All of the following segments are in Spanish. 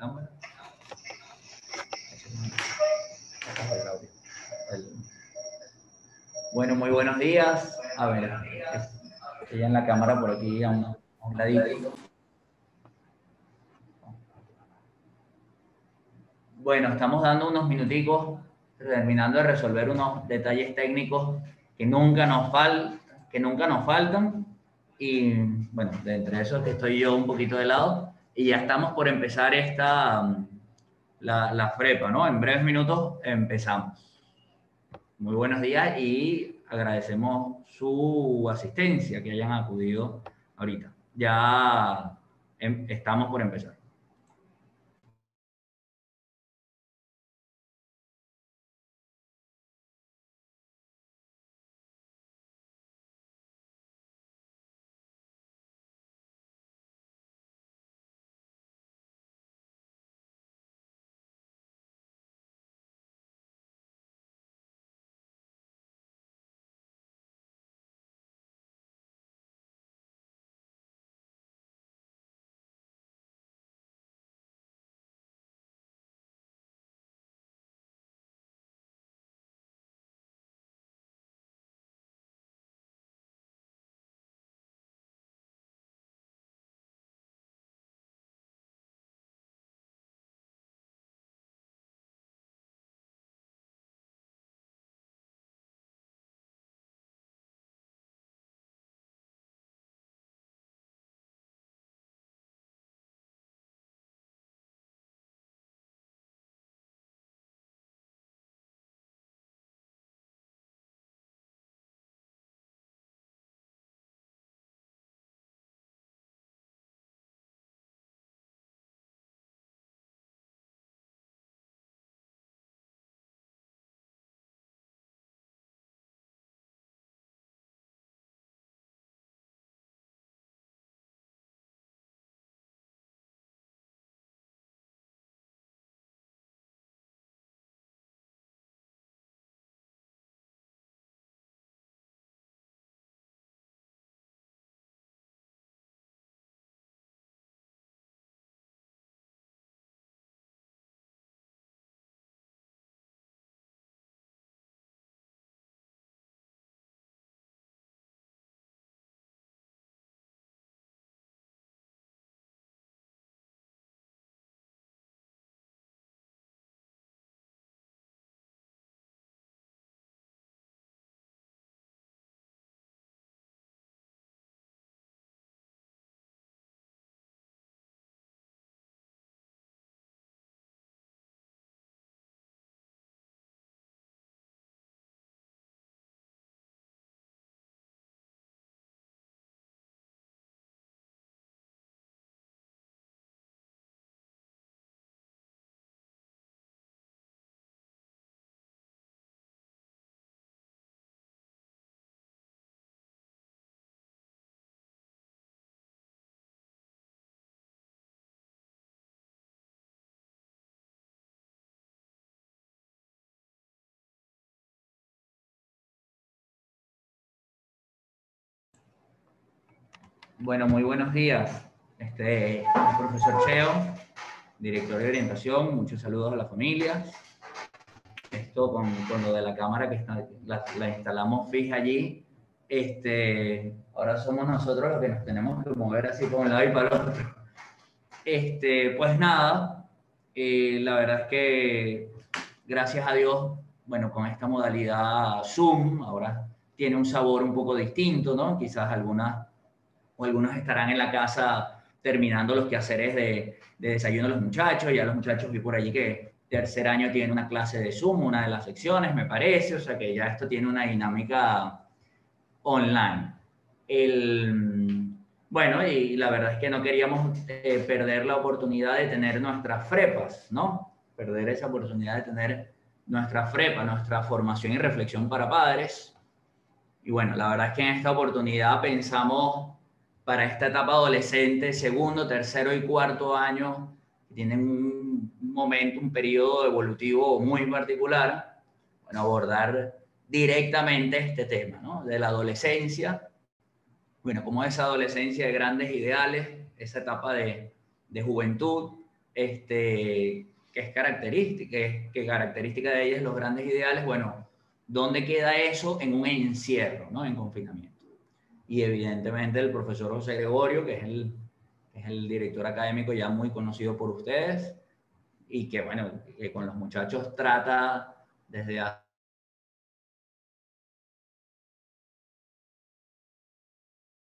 cámara. Bueno, muy buenos días. A ver, estoy en la cámara por aquí a un ladito. Bueno, estamos dando unos minuticos, terminando de resolver unos detalles técnicos que nunca nos faltan. Y bueno, de entre esos que estoy yo un poquito de lado. Y ya estamos por empezar la FREPA, ¿no? En breves minutos empezamos. Muy buenos días y agradecemos su asistencia, que hayan acudido ahorita. Ya estamos por empezar. Bueno, muy buenos días. El profesor Cheo, director de orientación. Muchos saludos a la familia. Esto con lo de la cámara que la instalamos fija allí. Ahora somos nosotros los que nos tenemos que mover así para un lado y para el otro. Pues nada, la verdad es que gracias a Dios, bueno, con esta modalidad Zoom, ahora tiene un sabor un poco distinto, ¿no? Quizás algunos estarán en la casa terminando los quehaceres de desayuno de los muchachos. Ya los muchachos vi por allí que tercer año tienen una clase de Zoom, una de las secciones, me parece. O sea que ya esto tiene una dinámica online. Bueno, y la verdad es que no queríamos perder la oportunidad de tener nuestras frepas, ¿no? Perder esa oportunidad de tener nuestra frepa, nuestra formación y reflexión para padres. Y bueno, la verdad es que en esta oportunidad pensamos para esta etapa adolescente, segundo, tercero y cuarto año, que tienen un momento, un periodo evolutivo muy particular, bueno, abordar directamente este tema, ¿no? De la adolescencia, bueno, como esa adolescencia de grandes ideales, esa etapa de juventud, que es característica de ella es los grandes ideales. Bueno, ¿dónde queda eso en un encierro, ¿no? En confinamiento? Y evidentemente el profesor José Gregorio, que es el director académico ya muy conocido por ustedes, y que, bueno, que con los muchachos trata desde hace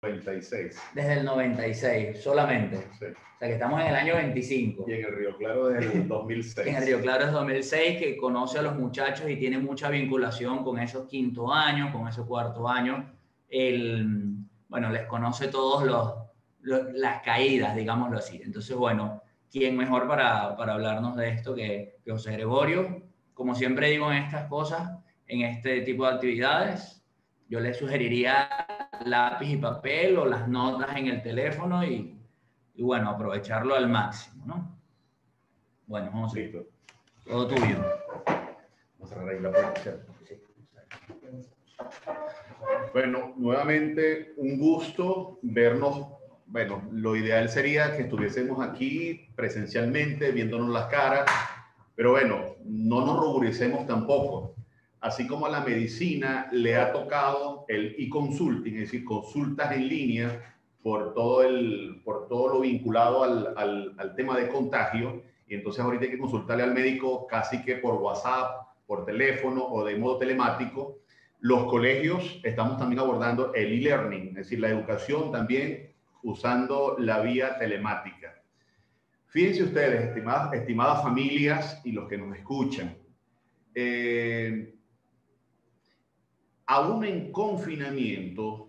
96. desde el 96 solamente. Sí. O sea que estamos en el año 25. Y en el Río Claro desde el 2006. En el Río Claro es 2006, que conoce a los muchachos y tiene mucha vinculación con esos quinto años, con esos cuarto años. Bueno, les conoce todos las caídas, digámoslo así. Entonces, bueno, ¿quién mejor para hablarnos de esto que José Gregorio? Como siempre digo en estas cosas, en este tipo de actividades, yo les sugeriría lápiz y papel o las notas en el teléfono y bueno, aprovecharlo al máximo, ¿no? Bueno, José, Listo. todo tuyo. Vamos a cerrar ahí la puerta. Bueno, nuevamente un gusto vernos. Bueno, lo ideal sería que estuviésemos aquí presencialmente, viéndonos las caras, pero bueno, no nos ruboricemos tampoco. Así como a la medicina le ha tocado el e-consulting, es decir, consultas en línea por todo lo vinculado al tema de contagio, y entonces ahorita hay que consultarle al médico casi que por WhatsApp, por teléfono o de modo telemático. Los colegios estamos también abordando el e-learning, es decir, la educación también usando la vía telemática. Fíjense ustedes, estimadas familias y los que nos escuchan, aún en confinamiento,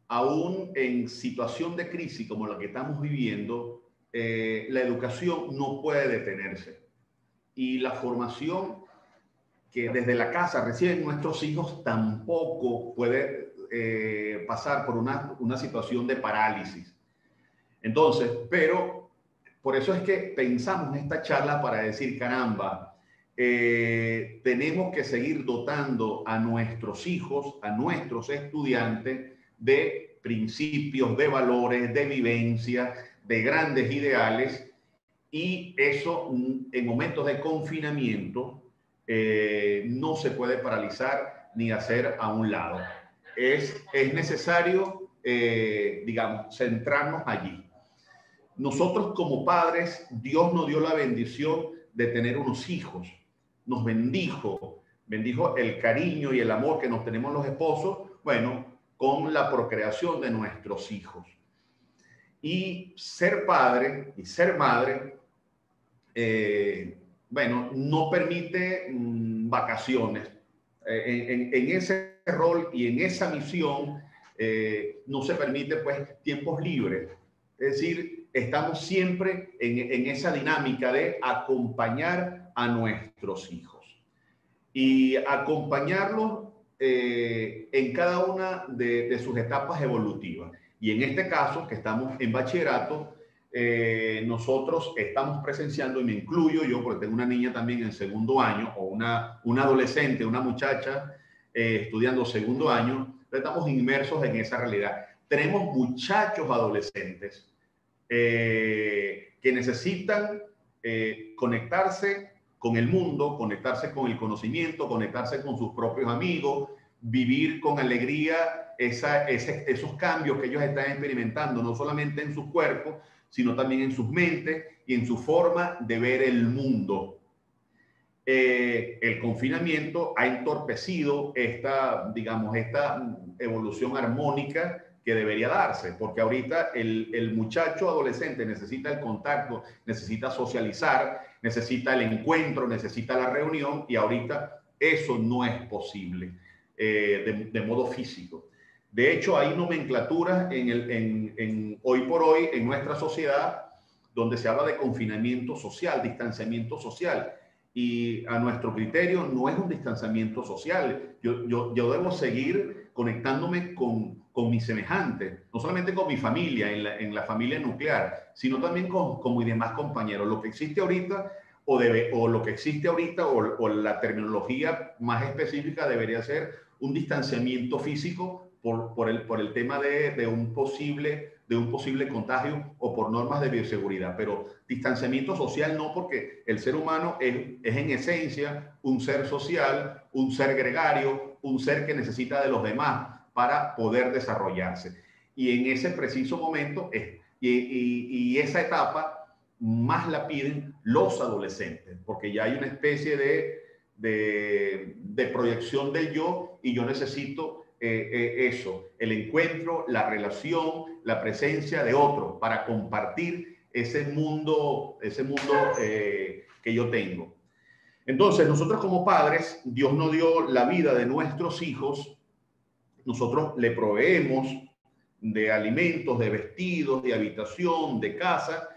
aún en situación de crisis como la que estamos viviendo, la educación no puede detenerse. Y la formación que desde la casa reciben nuestros hijos tampoco puede pasar por una situación de parálisis. Entonces, pero por eso es que pensamos en esta charla para decir, caramba, tenemos que seguir dotando a nuestros hijos, a nuestros estudiantes de principios, de valores, de vivencia, de grandes ideales, y eso en momentos de confinamiento no se puede paralizar ni hacer a un lado. Es necesario, digamos, centrarnos allí. Nosotros como padres, Dios nos dio la bendición de tener unos hijos. Nos bendijo el cariño y el amor que nos tenemos los esposos, bueno, con la procreación de nuestros hijos. Y ser padre y ser madre, bueno, no permite vacaciones. En ese rol y en esa misión no se permite pues tiempos libres. Es decir, estamos siempre en esa dinámica de acompañar a nuestros hijos y acompañarlos en cada una de sus etapas evolutivas. Y en este caso, que estamos en bachillerato, nosotros estamos presenciando, y me incluyo yo, porque tengo una niña también en segundo año, o una adolescente, una muchacha estudiando segundo año, estamos inmersos en esa realidad. Tenemos muchachos adolescentes que necesitan conectarse con el mundo, conectarse con el conocimiento, conectarse con sus propios amigos, vivir con alegría esos cambios que ellos están experimentando, no solamente en sus cuerpos, sino también en sus mentes y en su forma de ver el mundo. El confinamiento ha entorpecido esta evolución armónica que debería darse, porque ahorita el muchacho adolescente necesita el contacto, necesita socializar, necesita el encuentro, necesita la reunión, y ahorita eso no es posible de modo físico. De hecho, hay nomenclaturas hoy por hoy en nuestra sociedad donde se habla de confinamiento social, distanciamiento social. Y a nuestro criterio no es un distanciamiento social. Yo debo seguir conectándome con mis semejantes, no solamente con mi familia, en la familia nuclear, sino también con mis demás compañeros. Lo que existe ahorita, o lo que existe ahorita, o la terminología más específica, debería ser un distanciamiento físico por el tema de un posible de un posible contagio o por normas de bioseguridad, pero distanciamiento social no, porque el ser humano es en esencia un ser social, un ser gregario, un ser que necesita de los demás para poder desarrollarse. Y en ese preciso momento, y esa etapa más la piden los adolescentes, porque ya hay una especie de proyección del yo, y yo necesito eso, el encuentro, la relación, la presencia de otro para compartir ese mundo que yo tengo. Entonces, nosotros como padres, Dios nos dio la vida de nuestros hijos, nosotros le proveemos de alimentos, de vestidos, de habitación, de casa,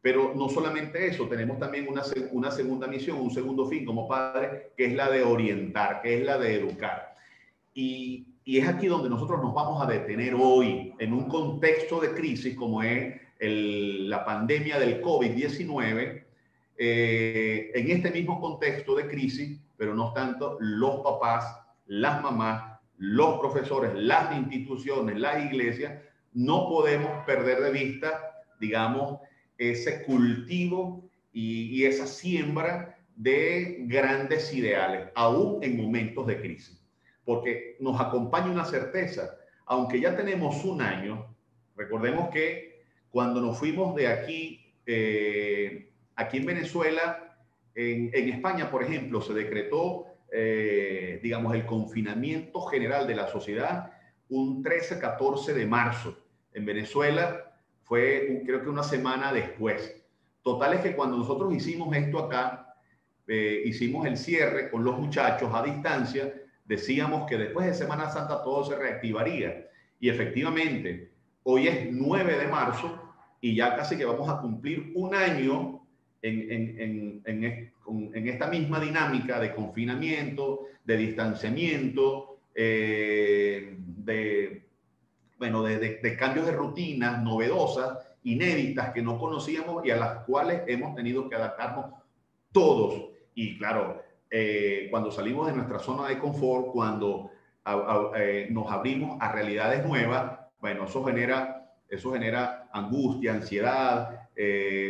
pero no solamente eso, tenemos también una segunda misión, un segundo fin como padres, que es la de orientar, que es la de educar. Y es aquí donde nosotros nos vamos a detener hoy, en un contexto de crisis como es la pandemia del COVID-19, en este mismo contexto de crisis, pero no tanto, los papás, las mamás, los profesores, las instituciones, las iglesias, no podemos perder de vista, digamos, ese cultivo y esa siembra de grandes ideales, aún en momentos de crisis. Porque nos acompaña una certeza, aunque ya tenemos un año, recordemos que cuando nos fuimos de aquí, aquí en Venezuela, en España, por ejemplo, se decretó, digamos, el confinamiento general de la sociedad un 13-14 de marzo. En Venezuela fue, creo que una semana después. Total es que cuando nosotros hicimos esto acá, hicimos el cierre con los muchachos a distancia, decíamos que después de Semana Santa todo se reactivaría. Y efectivamente, hoy es 9 de marzo y ya casi que vamos a cumplir un año en esta misma dinámica de confinamiento, de distanciamiento, de cambios de rutinas novedosas, inéditas, que no conocíamos y a las cuales hemos tenido que adaptarnos todos. Y claro, cuando salimos de nuestra zona de confort, cuando nos abrimos a realidades nuevas, bueno, eso genera angustia, ansiedad,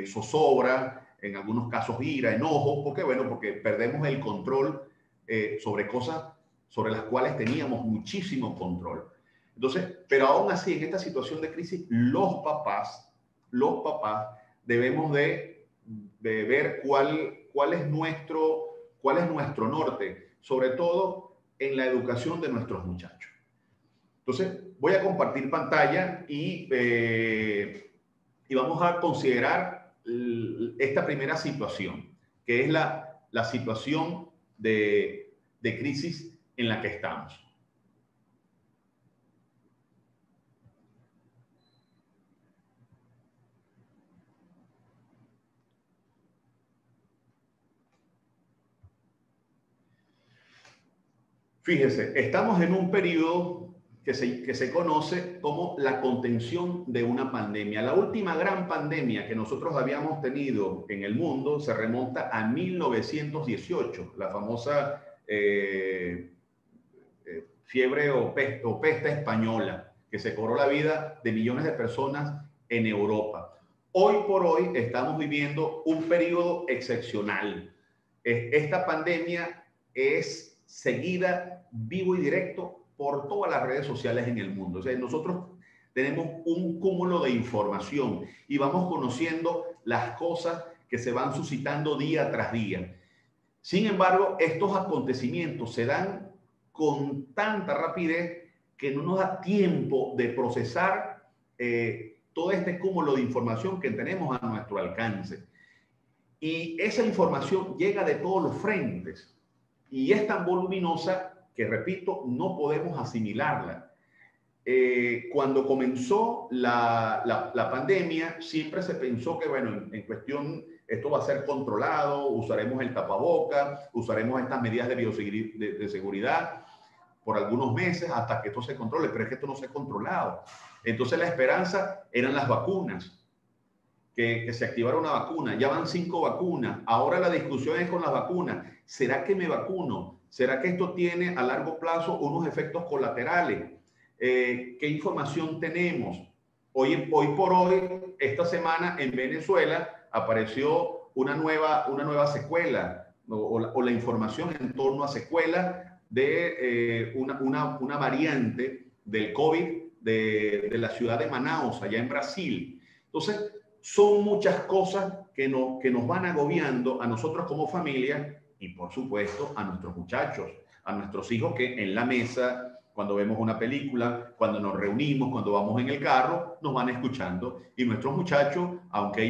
zozobra, en algunos casos ira, enojo, porque perdemos el control sobre cosas sobre las cuales teníamos muchísimo control. Entonces, pero aún así, en esta situación de crisis, los papás debemos de ver cuál es nuestro norte, sobre todo en la educación de nuestros muchachos. Entonces, voy a compartir pantalla y vamos a considerar esta primera situación, que es la situación de crisis en la que estamos. Fíjese, estamos en un periodo que se conoce como la contención de una pandemia. La última gran pandemia que nosotros habíamos tenido en el mundo se remonta a 1918, la famosa fiebre o peste española, que se cobró la vida de millones de personas en Europa. Hoy por hoy estamos viviendo un periodo excepcional. Esta pandemia es seguida vivo y directo por todas las redes sociales en el mundo. O sea, nosotros tenemos un cúmulo de información y vamos conociendo las cosas que se van suscitando día tras día. Sin embargo, estos acontecimientos se dan con tanta rapidez que no nos da tiempo de procesar todo este cúmulo de información que tenemos a nuestro alcance. Y esa información llega de todos los frentes y es tan voluminosa que, repito, no podemos asimilarla. Cuando comenzó la pandemia, siempre se pensó que, bueno, en cuestión, esto va a ser controlado, usaremos el tapaboca, usaremos estas medidas de seguridad por algunos meses hasta que esto se controle, pero es que esto no se ha controlado. Entonces la esperanza eran las vacunas, que se activara una vacuna. Ya van 5 vacunas. Ahora la discusión es con las vacunas. ¿Será que me vacuno? ¿Será que esto tiene a largo plazo unos efectos colaterales? ¿Qué información tenemos? hoy por hoy, esta semana en Venezuela apareció una nueva secuela o la información en torno a secuela de una variante del COVID de la ciudad de Manaus, allá en Brasil. Entonces, son muchas cosas que nos van agobiando a nosotros como familia y, por supuesto, a nuestros muchachos, a nuestros hijos que en la mesa, cuando vemos una película, cuando nos reunimos, cuando vamos en el carro, nos van escuchando. Y nuestros muchachos, aunque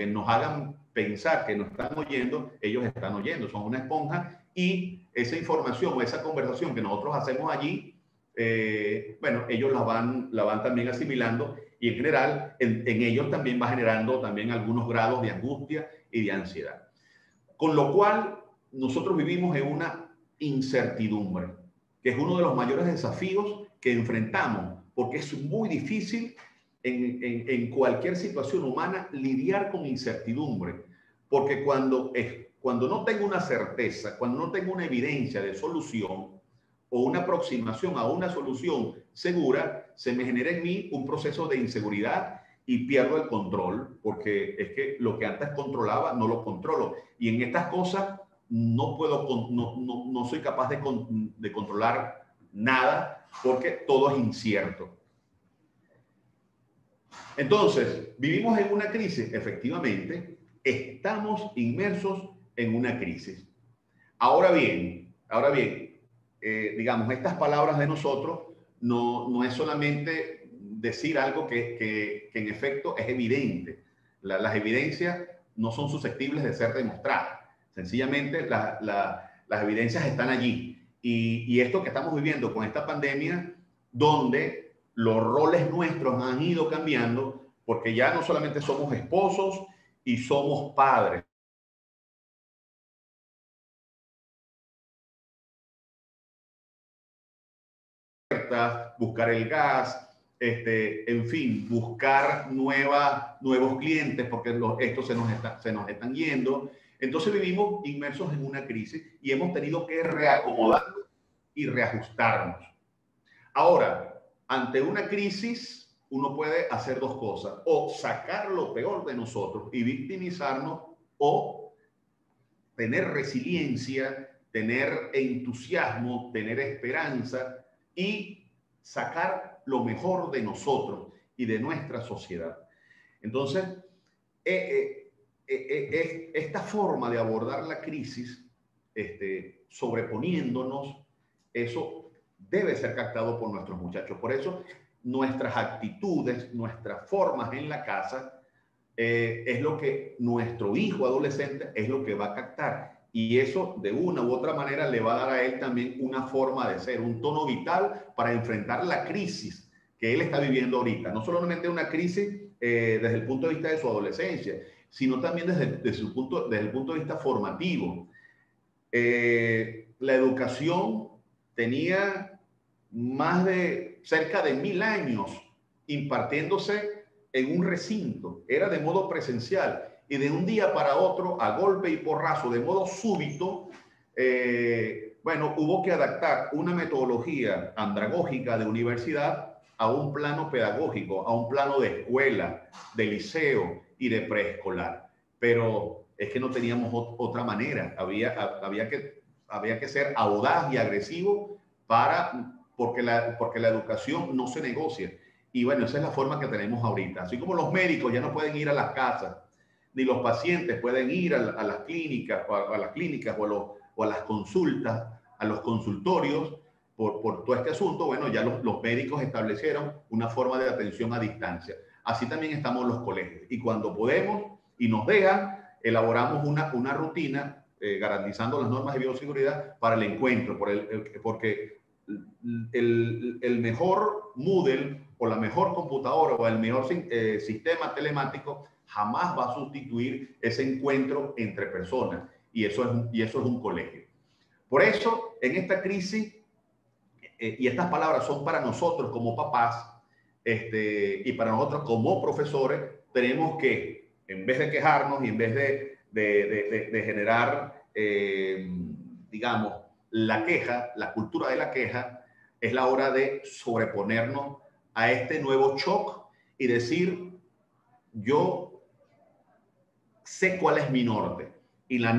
nos hagan pensar que nos están oyendo, ellos están oyendo, son una esponja y esa información o esa conversación que nosotros hacemos allí, bueno, ellos la van también asimilando y en general en ellos también va generando también algunos grados de angustia y de ansiedad. Con lo cual, nosotros vivimos en una incertidumbre, que es uno de los mayores desafíos que enfrentamos, porque es muy difícil en cualquier situación humana lidiar con incertidumbre, porque cuando no tengo una certeza, cuando no tengo una evidencia de solución o una aproximación a una solución segura, se me genera en mí un proceso de inseguridad y pierdo el control, porque es que lo que antes controlaba no lo controlo. Y en estas cosas no soy capaz de controlar nada porque todo es incierto. Entonces, ¿vivimos en una crisis? Efectivamente, estamos inmersos en una crisis. Ahora bien, digamos, estas palabras de nosotros no es solamente decir algo que en efecto es evidente. Las evidencias no son susceptibles de ser demostradas. Sencillamente las evidencias están allí. Y esto que estamos viviendo con esta pandemia, donde los roles nuestros han ido cambiando, porque ya no solamente somos esposos y somos padres, buscar el gas, en fin, buscar nuevos clientes porque estos se nos están yendo. Entonces vivimos inmersos en una crisis y hemos tenido que reacomodarnos y reajustarnos. Ahora, ante una crisis, uno puede hacer dos cosas: o sacar lo peor de nosotros y victimizarnos, o tener resiliencia, tener entusiasmo, tener esperanza y sacar lo mejor de nosotros y de nuestra sociedad. Entonces, esta forma de abordar la crisis, sobreponiéndonos, eso debe ser captado por nuestros muchachos. Por eso, nuestras actitudes, nuestras formas en la casa, es lo que nuestro hijo adolescente es lo que va a captar. Y eso, de una u otra manera, le va a dar a él también una forma de ser, un tono vital para enfrentar la crisis que él está viviendo ahorita. No solamente una crisis desde el punto de vista de su adolescencia, sino también desde el punto de vista formativo. La educación tenía cerca de 1000 años impartiéndose en un recinto, era de modo presencial, y de un día para otro, a golpe y porrazo, de modo súbito, bueno, hubo que adaptar una metodología andragógica de universidad a un plano pedagógico, a un plano de escuela, de liceo y de preescolar. Pero es que no teníamos otra manera, había que ser audaz y agresivo porque la educación no se negocia. Y bueno, esa es la forma que tenemos ahorita. Así como los médicos ya no pueden ir a las casas, ni los pacientes pueden ir a las clínicas, o a las consultas, a los consultorios, por todo este asunto, bueno, ya los médicos establecieron una forma de atención a distancia. Así también estamos los colegios. Y cuando podemos y nos dejan, elaboramos una rutina garantizando las normas de bioseguridad para el encuentro, porque el mejor Moodle o la mejor computadora o el mejor sistema telemático jamás va a sustituir ese encuentro entre personas, y eso es un colegio. Por eso, en esta crisis, y estas palabras son para nosotros como papás, y para nosotros como profesores, tenemos que, en vez de quejarnos y en vez de generar, digamos, la queja, la cultura de la queja, es la hora de sobreponernos a este nuevo shock y decir, yo sé cuál es mi norte. Y el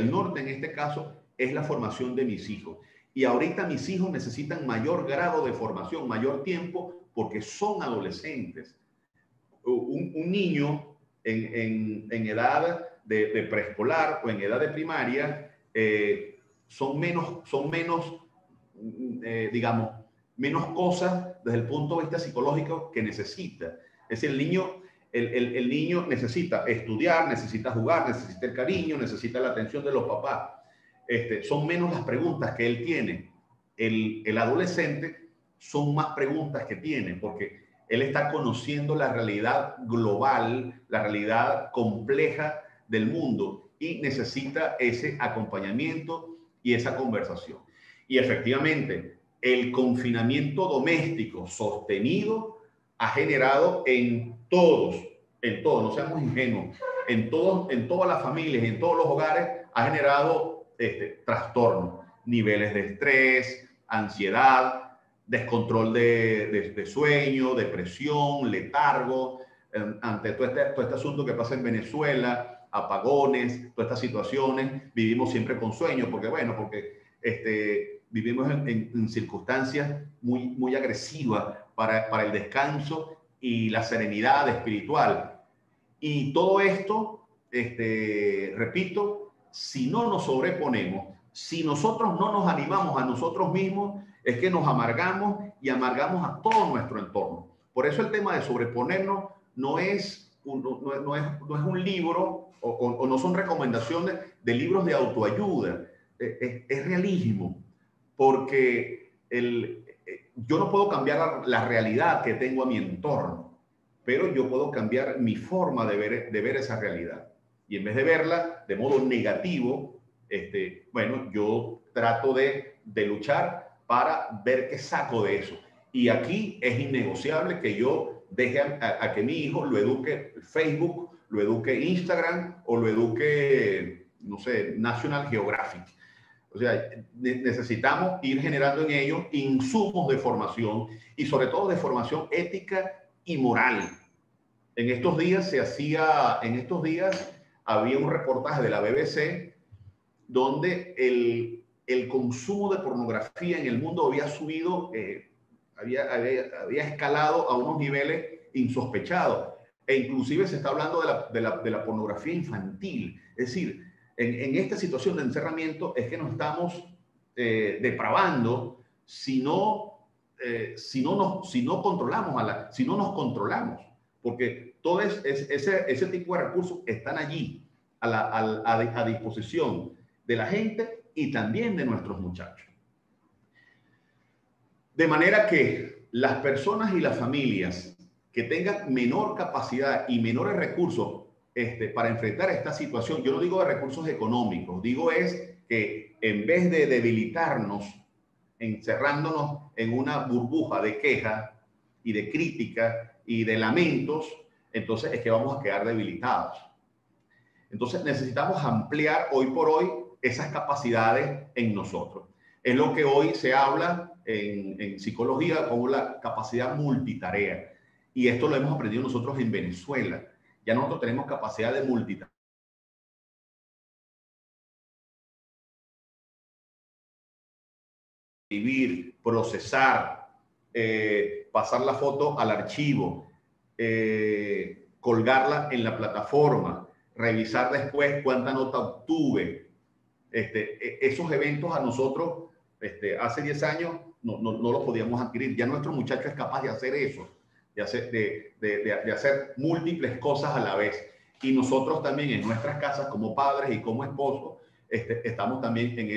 norte en este caso es la formación de mis hijos. Y ahorita mis hijos necesitan mayor grado de formación, mayor tiempo, porque son adolescentes. Un niño en edad de preescolar o en edad de primaria son menos digamos, menos cosas desde el punto de vista psicológico que necesita. Es decir, el niño necesita estudiar, necesita jugar, necesita el cariño, necesita la atención de los papás. Son menos las preguntas que él tiene. El adolescente son más preguntas que tiene, porque él está conociendo la realidad global, la realidad compleja del mundo y necesita ese acompañamiento y esa conversación. Y efectivamente, el confinamiento doméstico sostenido ha generado en todos, no seamos ingenuos, en todas las familias y en todos los hogares ha generado trastornos, niveles de estrés, ansiedad, descontrol de sueño, depresión, letargo, ante todo este asunto que pasa en Venezuela, apagones, todas estas situaciones, vivimos siempre con sueño, porque vivimos en circunstancias muy agresivas para el descanso y la serenidad espiritual. Y todo esto, repito, si no nos sobreponemos, si nosotros no nos animamos a nosotros mismos, es que nos amargamos y amargamos a todo nuestro entorno. Por eso el tema de sobreponernos no es un libro o no son recomendaciones de libros de autoayuda, es realismo, porque yo no puedo cambiar la realidad que tengo a mi entorno, pero yo puedo cambiar mi forma de ver esa realidad. Y en vez de verla de modo negativo, bueno, yo trato de luchar para ver qué saco de eso. Y aquí es innegociable que yo deje a que mi hijo lo eduque Facebook, lo eduque Instagram o lo eduque, no sé, National Geographic. O sea, necesitamos ir generando en ellos insumos de formación y sobre todo de formación ética y moral. En estos días había un reportaje de la BBC donde el consumo de pornografía en el mundo había subido, había escalado a unos niveles insospechados. E inclusive se está hablando de la pornografía infantil. Es decir, en esta situación de encerramiento es que nos estamos depravando si no nos controlamos, porque todo ese tipo de recursos están allí a disposición de la gente y también de nuestros muchachos. De manera que las personas y las familias que tengan menor capacidad y menores recursos para enfrentar esta situación, yo no digo de recursos económicos, digo es que en vez de debilitarnos, encerrándonos en una burbuja de queja y de crítica y de lamentos, entonces es que vamos a quedar debilitados. Entonces necesitamos ampliar hoy por hoy esas capacidades en nosotros. Es lo que hoy se habla en psicología como la capacidad multitarea. Y esto lo hemos aprendido nosotros en Venezuela. Ya nosotros tenemos capacidad de multitarea. Escribir, procesar, pasar la foto al archivo, colgarla en la plataforma, revisar después cuánta nota obtuve. Esos eventos a nosotros hace 10 años no los podíamos adquirir. Ya nuestro muchacho es capaz de hacer eso, de hacer múltiples cosas a la vez. Y nosotros también en nuestras casas como padres y como esposos estamos también en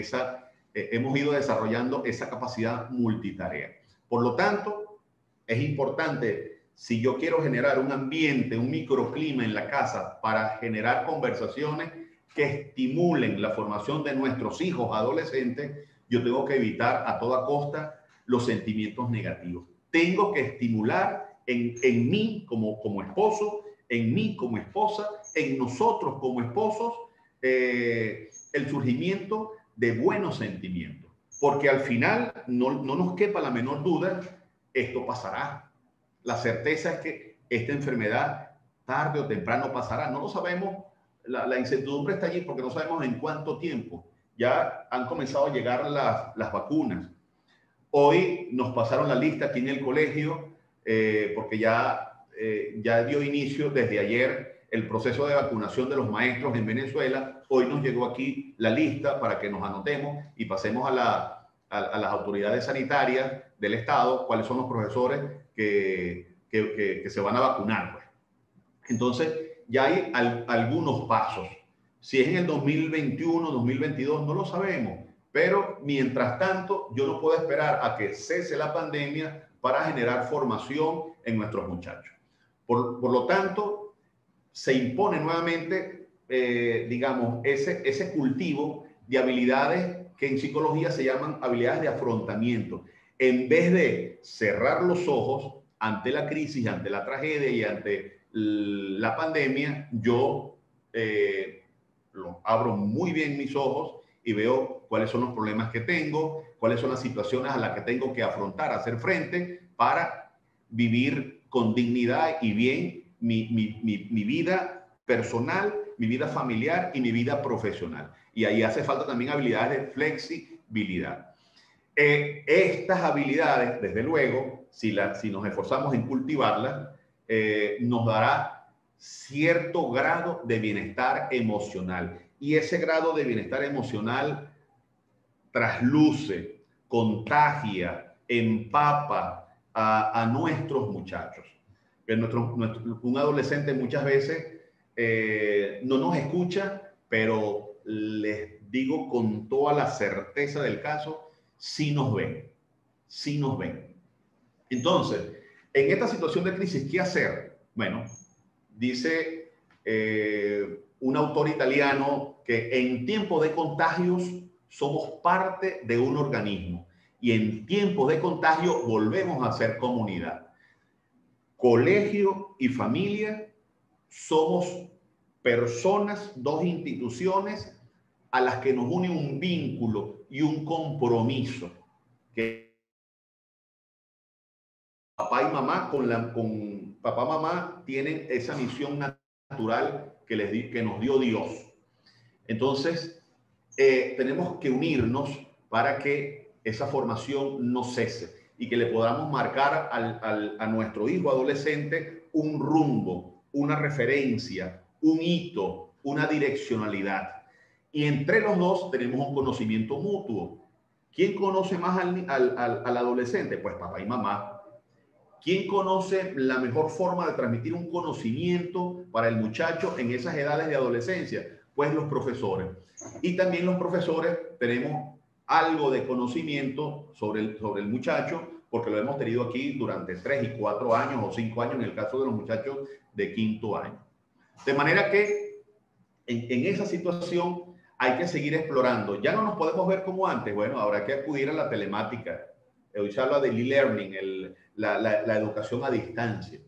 hemos ido desarrollando esa capacidad multitarea. Por lo tanto, es importante, si yo quiero generar un ambiente, un microclima en la casa para generar conversaciones que estimulen la formación de nuestros hijos adolescentes, yo tengo que evitar a toda costa los sentimientos negativos. Tengo que estimular en mí como esposo, en mí como esposa, en nosotros como esposos, el surgimiento de buenos sentimientos. Porque al final, no nos quepa la menor duda, esto pasará. La certeza es que esta enfermedad tarde o temprano pasará. No lo sabemos, la incertidumbre está allí porque no sabemos en cuánto tiempo. Ya han comenzado a llegar las vacunas. Hoy nos pasaron la lista aquí en el colegio porque ya dio inicio desde ayer el proceso de vacunación de los maestros en Venezuela. Hoy nos llegó aquí la lista para que nos anotemos y pasemos a las autoridades sanitarias del Estado cuáles son los profesores que se van a vacunar. Pues. Entonces, ya hay algunos pasos. Si es en el 2021, 2022, no lo sabemos. Pero, mientras tanto, yo no puedo esperar a que cese la pandemia para generar formación en nuestros muchachos. Por lo tanto, se impone nuevamente, digamos, ese cultivo de habilidades que en psicología se llaman habilidades de afrontamiento. En vez de cerrar los ojos ante la crisis, ante la tragedia y ante la pandemia, yo abro muy bien mis ojos y veo cuáles son los problemas que tengo, cuáles son las situaciones a las que tengo que afrontar, hacer frente para vivir con dignidad y bien mi vida personal, mi vida familiar y mi vida profesional. Y ahí hace falta también habilidades de flexibilidad. Estas habilidades, desde luego, si nos esforzamos en cultivarlas, nos dará cierto grado de bienestar emocional. Y ese grado de bienestar emocional trasluce, contagia, empapa a nuestros muchachos. Un adolescente muchas veces no nos escucha, pero les digo con toda la certeza del caso, sí nos ven, sí nos ven. Entonces, en esta situación de crisis, ¿qué hacer? Bueno, dice un autor italiano que en tiempos de contagios somos parte de un organismo y en tiempos de contagio volvemos a ser comunidad. Colegio y familia somos personas, dos instituciones a las que nos une un vínculo y un compromiso que papá y mamá con papá y mamá tienen esa misión natural que nos dio Dios. Entonces, tenemos que unirnos para que esa formación no cese y que le podamos marcar a nuestro hijo adolescente un rumbo, una referencia, un hito, una direccionalidad. Y entre los dos tenemos un conocimiento mutuo. ¿Quién conoce más al adolescente? Pues papá y mamá. ¿Quién conoce la mejor forma de transmitir un conocimiento para el muchacho en esas edades de adolescencia? Pues los profesores. Y también los profesores tenemos algo de conocimiento sobre el muchacho, porque lo hemos tenido aquí durante 3 y 4 años o 5 años en el caso de los muchachos de quinto año. De manera que en esa situación hay que seguir explorando. Ya no nos podemos ver como antes. Bueno, habrá que acudir a la telemática. Hoy se habla del e-learning, la educación a distancia.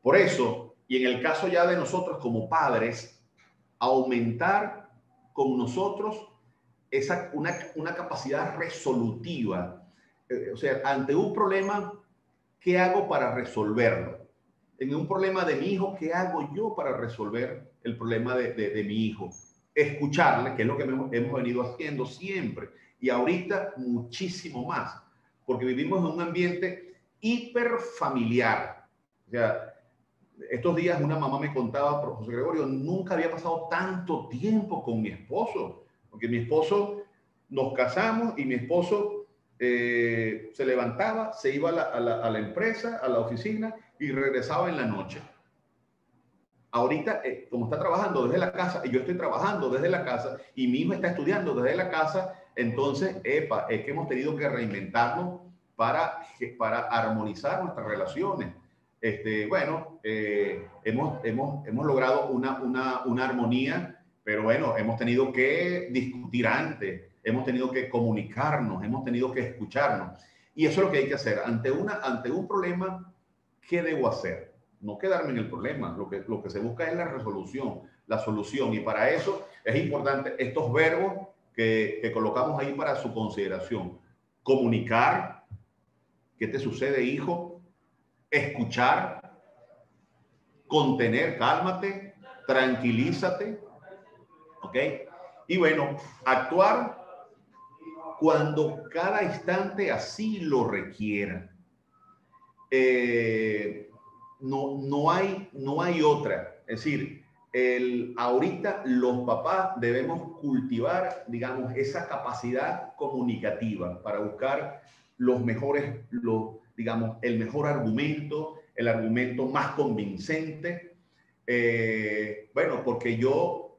Por eso, y en el caso ya de nosotros como padres, aumentar con nosotros una capacidad resolutiva. O sea, ante un problema, ¿qué hago para resolverlo? En un problema de mi hijo, ¿qué hago yo para resolver el problema de mi hijo? Escucharle, que es lo que hemos venido haciendo siempre, y ahorita muchísimo más, porque vivimos en un ambiente hiperfamiliar. O sea, estos días una mamá me contaba, profesor Gregorio, nunca había pasado tanto tiempo con mi esposo, porque mi esposo, nos casamos y mi esposo se levantaba, se iba a la empresa, a la oficina y regresaba en la noche. Ahorita, como está trabajando desde la casa y yo estoy trabajando desde la casa y mi hijo está estudiando desde la casa, entonces, es que hemos tenido que reinventarnos para armonizar nuestras relaciones. Bueno, hemos logrado una armonía, pero bueno, hemos tenido que discutir antes, hemos tenido que comunicarnos, hemos tenido que escucharnos. Y eso es lo que hay que hacer. Ante un problema, ¿qué debo hacer? No quedarme en el problema. Lo que se busca es la resolución, la solución. Y para eso es importante estos verbos que colocamos ahí para su consideración. Comunicar. ¿Qué te sucede, hijo? Escuchar. contener, cálmate, tranquilízate, ¿ok? Y bueno, actuar cuando cada instante así lo requiera. No hay otra. Es decir, ahorita los papás debemos cultivar, digamos, esa capacidad comunicativa para buscar los mejores, digamos, el mejor argumento, el argumento más convincente. Bueno, porque yo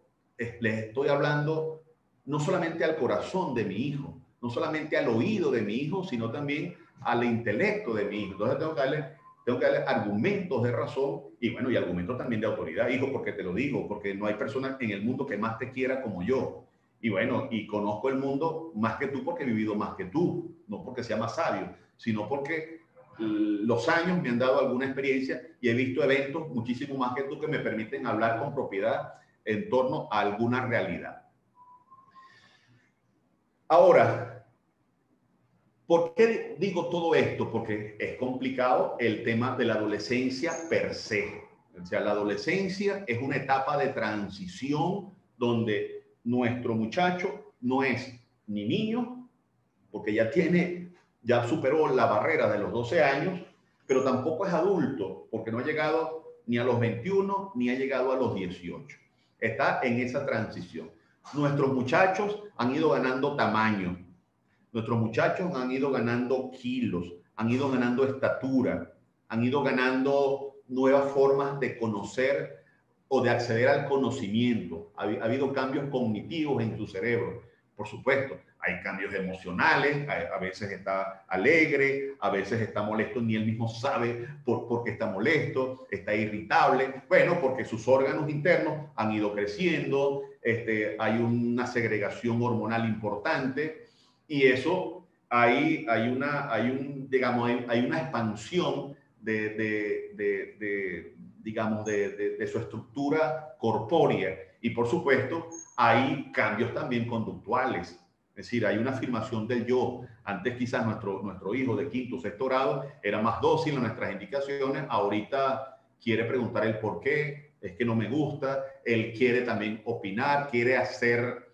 les estoy hablando no solamente al corazón de mi hijo, no solamente al oído de mi hijo, sino también al intelecto de mi hijo. Entonces tengo que darle argumentos de razón y bueno, y argumentos también de autoridad, hijo, porque te lo digo, porque no hay persona en el mundo que más te quiera como yo. Y bueno, y conozco el mundo más que tú porque he vivido más que tú, no porque sea más sabio, sino porque los años me han dado alguna experiencia y he visto eventos muchísimo más que tú que me permiten hablar con propiedad en torno a alguna realidad. Ahora, ¿por qué digo todo esto? Porque es complicado el tema de la adolescencia per se. O sea, la adolescencia es una etapa de transición donde nuestro muchacho no es ni niño, porque ya superó la barrera de los 12 años, pero tampoco es adulto, porque no ha llegado ni a los 21 ni ha llegado a los 18. Está en esa transición. Nuestros muchachos han ido ganando tamaño. Nuestros muchachos han ido ganando kilos, han ido ganando estatura, han ido ganando nuevas formas de conocer o de acceder al conocimiento. Ha habido cambios cognitivos en su cerebro, por supuesto. Hay cambios emocionales, a veces está alegre, a veces está molesto, ni él mismo sabe por qué está molesto, está irritable. Bueno, porque sus órganos internos han ido creciendo, hay una segregación hormonal importante y eso hay una expansión digamos, de su estructura corpórea y por supuesto hay cambios también conductuales. Es decir, hay una afirmación del yo. Antes quizás nuestro hijo de quinto o sexto grado era más dócil en nuestras indicaciones. Ahorita quiere preguntar el por qué, es que no me gusta. Él quiere también opinar, quiere hacer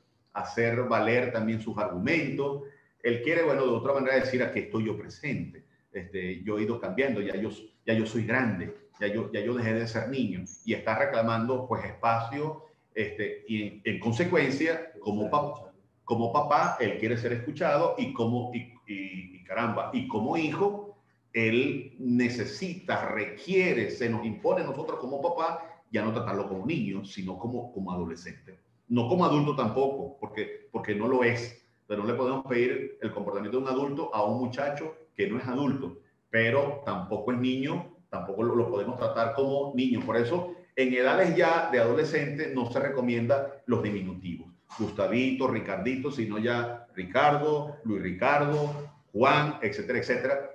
valer también sus argumentos. Él quiere, bueno, de otra manera decir aquí estoy yo presente. Yo he ido cambiando, ya yo soy grande, ya yo dejé de ser niño y está reclamando pues espacio y en consecuencia como papá, él quiere ser escuchado y caramba, y como hijo, él necesita, requiere, se nos impone a nosotros como papá ya no tratarlo como niño, sino como adolescente. No como adulto tampoco, porque no lo es. Pero no le podemos pedir el comportamiento de un adulto a un muchacho que no es adulto, pero tampoco es niño, tampoco lo podemos tratar como niño. Por eso, en edades ya de adolescente no se recomienda los diminutivos. Gustavito, Ricardito, sino ya Ricardo, Luis Ricardo, Juan, etcétera, etcétera,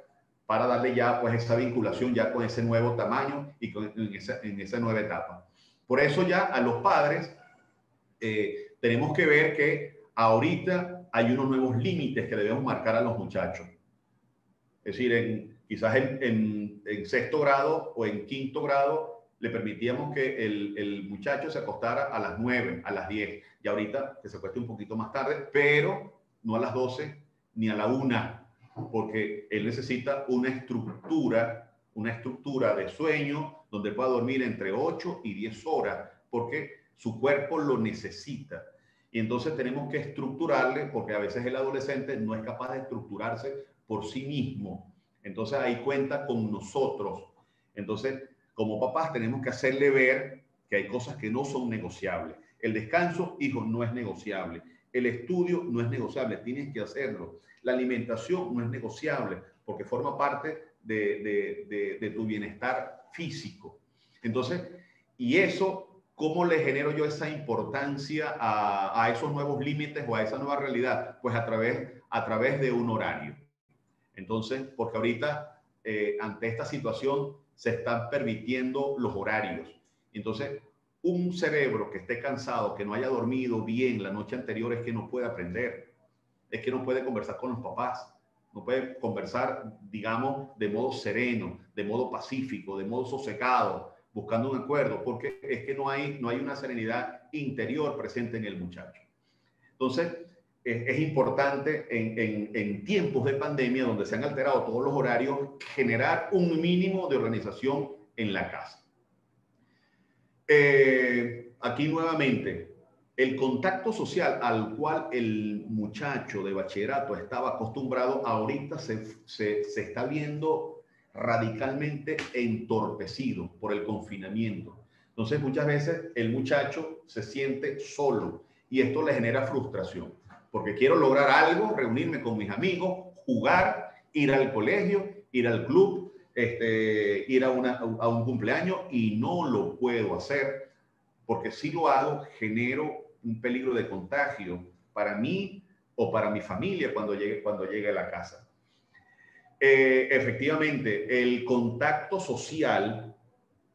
para darle ya pues esa vinculación ya con ese nuevo tamaño y en esa nueva etapa. Por eso ya a los padres tenemos que ver que ahorita hay unos nuevos límites que debemos marcar a los muchachos. Es decir, quizás en sexto grado o en quinto grado le permitíamos que el muchacho se acostara a las 9, a las 10. Y ahorita que se acueste un poquito más tarde, pero no a las 12 ni a la 1, porque él necesita una estructura de sueño donde pueda dormir entre 8 y 10 horas, porque su cuerpo lo necesita. Y entonces tenemos que estructurarle, porque a veces el adolescente no es capaz de estructurarse por sí mismo. Entonces ahí cuenta con nosotros. Entonces, como papás tenemos que hacerle ver que hay cosas que no son negociables. El descanso, hijo, no es negociable. El estudio no es negociable, tienes que hacerlo. La alimentación no es negociable porque forma parte de tu bienestar físico. Entonces, y eso, ¿cómo le genero yo esa importancia a esos nuevos límites o a esa nueva realidad? Pues a través de un horario. Entonces, porque ahorita, ante esta situación, se están permitiendo los horarios. Entonces, un cerebro que esté cansado, que no haya dormido bien la noche anterior, es que no puede aprender, es que no puede conversar con los papás, no puede conversar, digamos, de modo sereno, de modo pacífico, de modo sosegado, buscando un acuerdo, porque es que no hay una serenidad interior presente en el muchacho. Entonces, es importante en tiempos de pandemia, donde se han alterado todos los horarios, generar un mínimo de organización en la casa. Aquí nuevamente, el contacto social al cual el muchacho de bachillerato estaba acostumbrado, ahorita se está viendo radicalmente entorpecido por el confinamiento. Entonces, muchas veces el muchacho se siente solo y esto le genera frustración, porque quiero lograr algo, reunirme con mis amigos, jugar, ir al colegio, ir al club, ir a un cumpleaños, y no lo puedo hacer, porque si lo hago genero un peligro de contagio para mí o para mi familia cuando llegue a la casa. Efectivamente, el contacto social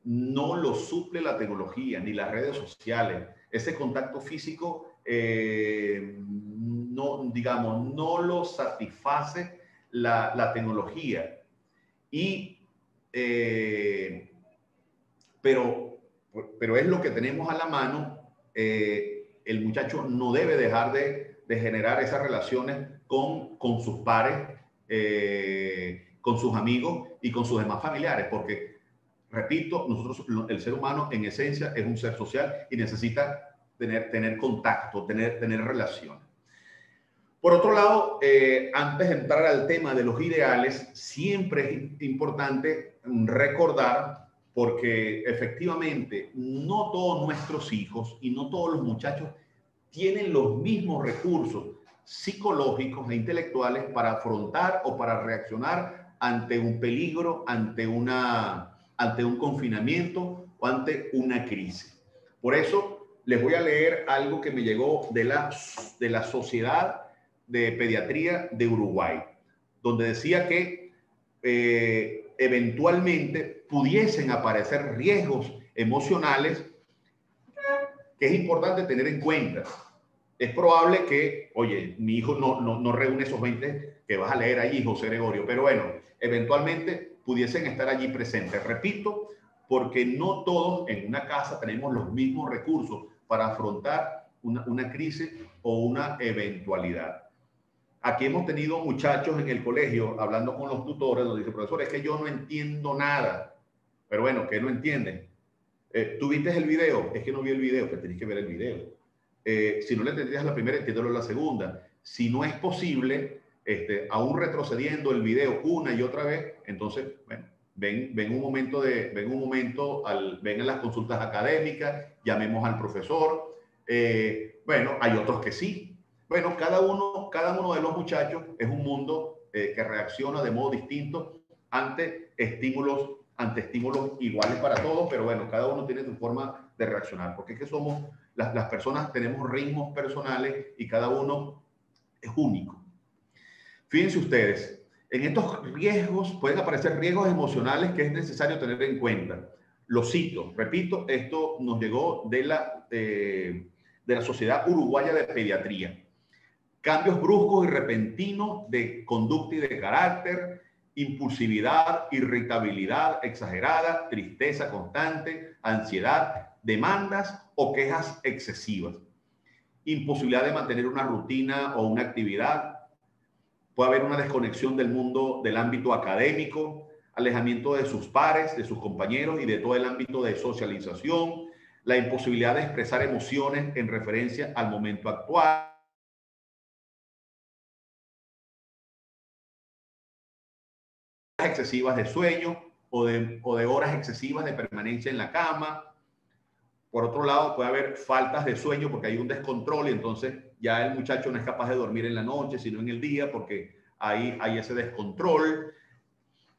no lo suple la tecnología ni las redes sociales. Ese contacto físico no lo satisface la tecnología. Pero es lo que tenemos a la mano. El muchacho no debe dejar de generar esas relaciones con sus pares, con sus amigos y con sus demás familiares, porque, repito, el ser humano en esencia es un ser social y necesita tener contacto, tener relaciones. Por otro lado, antes de entrar al tema de los ideales, siempre es importante recordar, porque efectivamente no todos nuestros hijos y no todos los muchachos tienen los mismos recursos psicológicos e intelectuales para afrontar o para reaccionar ante un peligro, ante un confinamiento o ante una crisis. Por eso les voy a leer algo que me llegó de la Sociedad de Pediatría de Uruguay, donde decía que eventualmente pudiesen aparecer riesgos emocionales que es importante tener en cuenta. Es probable que, oye, mi hijo no reúne esos 20 que vas a leer allí, José Gregorio, pero bueno, eventualmente pudiesen estar allí presentes. Repito, porque no todos en una casa tenemos los mismos recursos para afrontar una crisis o una eventualidad. Aquí hemos tenido muchachos en el colegio hablando con los tutores, donde dicen, profesor, es que yo no entiendo nada. Pero bueno, ¿qué no entienden? ¿Tú viste el video? Es que no vi el video, que tenés que ver el video. Si no le entendías la primera, entiéndelo la segunda. Si no es posible, aún retrocediendo el video una y otra vez, entonces, bueno, ven a las consultas académicas, llamemos al profesor. Bueno, hay otros que sí. Bueno, cada uno de los muchachos es un mundo que reacciona de modo distinto ante estímulos iguales para todos, pero bueno, cada uno tiene su forma de reaccionar, porque es que somos, las personas tenemos ritmos personales y cada uno es único. Fíjense ustedes, en estos riesgos pueden aparecer riesgos emocionales que es necesario tener en cuenta. Lo cito, repito, esto nos llegó de la Sociedad Uruguaya de Pediatría. Cambios bruscos y repentinos de conducta y de carácter, impulsividad, irritabilidad exagerada, tristeza constante, ansiedad, demandas o quejas excesivas, imposibilidad de mantener una rutina o una actividad, puede haber una desconexión del mundo, del ámbito académico, alejamiento de sus pares, de sus compañeros y de todo el ámbito de socialización, la imposibilidad de expresar emociones en referencia al momento actual, excesivas de sueño o de horas excesivas de permanencia en la cama. Por otro lado, puede haber faltas de sueño porque hay un descontrol y entonces ya el muchacho no es capaz de dormir en la noche, sino en el día, porque hay ese descontrol.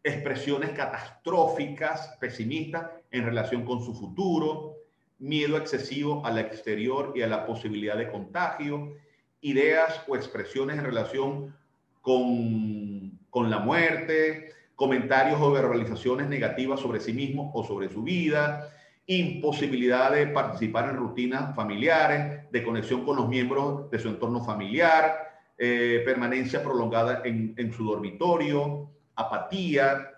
Expresiones catastróficas, pesimistas en relación con su futuro, miedo excesivo al exterior y a la posibilidad de contagio, ideas o expresiones en relación con la muerte, comentarios o verbalizaciones negativas sobre sí mismo o sobre su vida, imposibilidad de participar en rutinas familiares, de conexión con los miembros de su entorno familiar, permanencia prolongada en su dormitorio, apatía,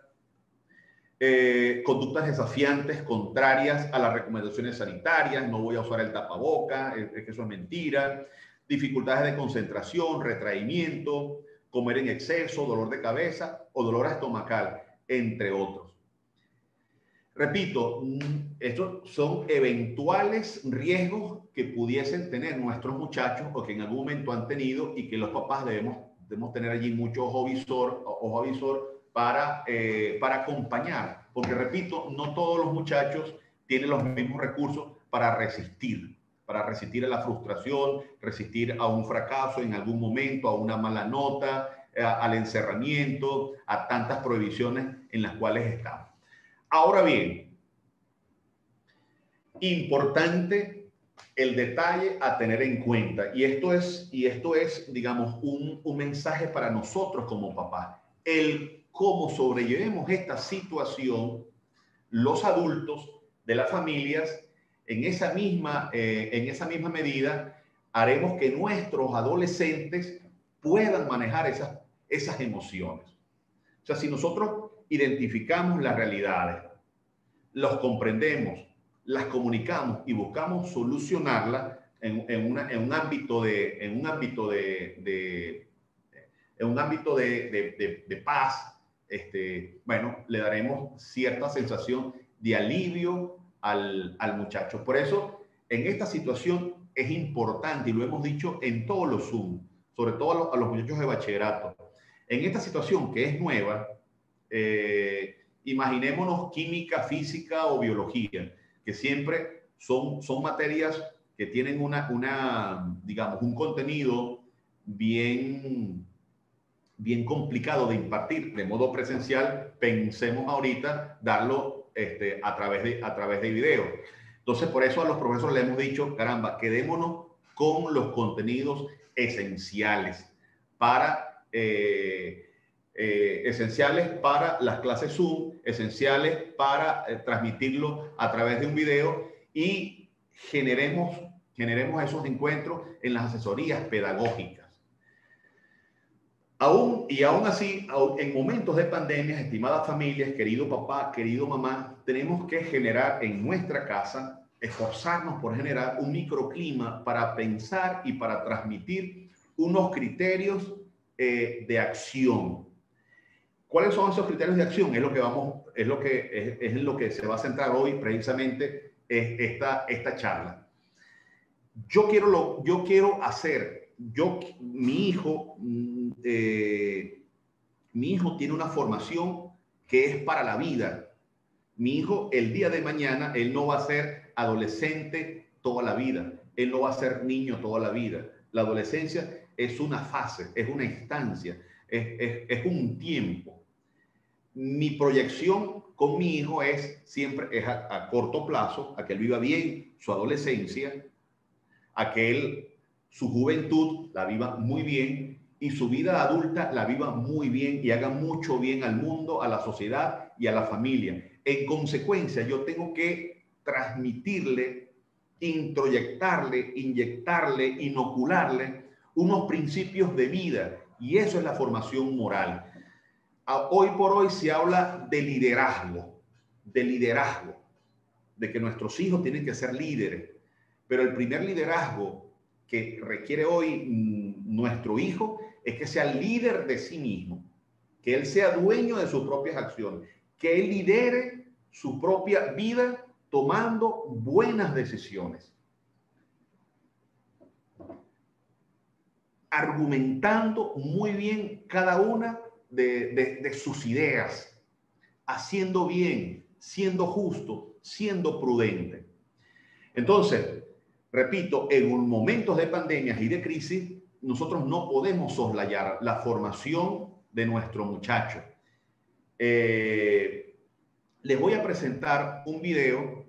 conductas desafiantes, contrarias a las recomendaciones sanitarias, no voy a usar el tapaboca, es que eso es mentira, dificultades de concentración, retraimiento, comer en exceso, dolor de cabeza o dolor estomacal, entre otros. Repito, estos son eventuales riesgos que pudiesen tener nuestros muchachos o que en algún momento han tenido y que los papás debemos tener allí mucho ojo visor para acompañar. Porque, repito, no todos los muchachos tienen los mismos recursos para resistir a la frustración, resistir a un fracaso en algún momento, a una mala nota, al encerramiento, a tantas prohibiciones en las cuales estamos. Ahora bien, importante el detalle a tener en cuenta, y esto es digamos, un mensaje para nosotros como papás, el cómo sobrellevemos esta situación, los adultos de las familias, en esa misma medida, haremos que nuestros adolescentes puedan manejar esas emociones. O sea, si nosotros identificamos las realidades, los comprendemos, las comunicamos y buscamos solucionarlas en un ámbito de paz, bueno, le daremos cierta sensación de alivio al muchacho. Por eso, en esta situación es importante, y lo hemos dicho en todos los Zoom, sobre todo a los muchachos de bachillerato, en esta situación que es nueva, imaginémonos química, física o biología, que siempre son materias que tienen digamos, un contenido bien complicado de impartir de modo presencial. Pensemos ahorita darlo a través de video. Entonces, por eso a los profesores les hemos dicho, caramba, quedémonos con los contenidos esenciales para las clases Zoom, esenciales para transmitirlo a través de un video, y generemos esos encuentros en las asesorías pedagógicas. Aún así, en momentos de pandemia, estimadas familias, querido papá, querido mamá, tenemos que generar en nuestra casa, esforzarnos por generar un microclima para pensar y para transmitir unos criterios de acción. ¿Cuáles son esos criterios de acción? Es en lo que se va a centrar hoy precisamente esta charla. Mi hijo tiene una formación que es para la vida. Mi hijo, el día de mañana, él no va a ser adolescente toda la vida. Él no va a ser niño toda la vida. La adolescencia es una fase, es una instancia, es un tiempo. Mi proyección con mi hijo siempre es a corto plazo, a que él viva bien su adolescencia, a que su juventud la viva muy bien y su vida adulta la viva muy bien y haga mucho bien al mundo, a la sociedad y a la familia. En consecuencia, yo tengo que transmitirle, introyectarle, inyectarle, inocularle unos principios de vida, y eso es la formación moral. Hoy por hoy se habla de liderazgo, de que nuestros hijos tienen que ser líderes, pero el primer liderazgo que requiere hoy nuestro hijo es que sea líder de sí mismo, que él sea dueño de sus propias acciones, que él lidere su propia vida tomando buenas decisiones, argumentando muy bien cada una de sus ideas, haciendo bien, siendo justo, siendo prudente. Entonces, repito, en momentos de pandemias y de crisis, nosotros no podemos soslayar la formación de nuestro muchacho. Les voy a presentar un video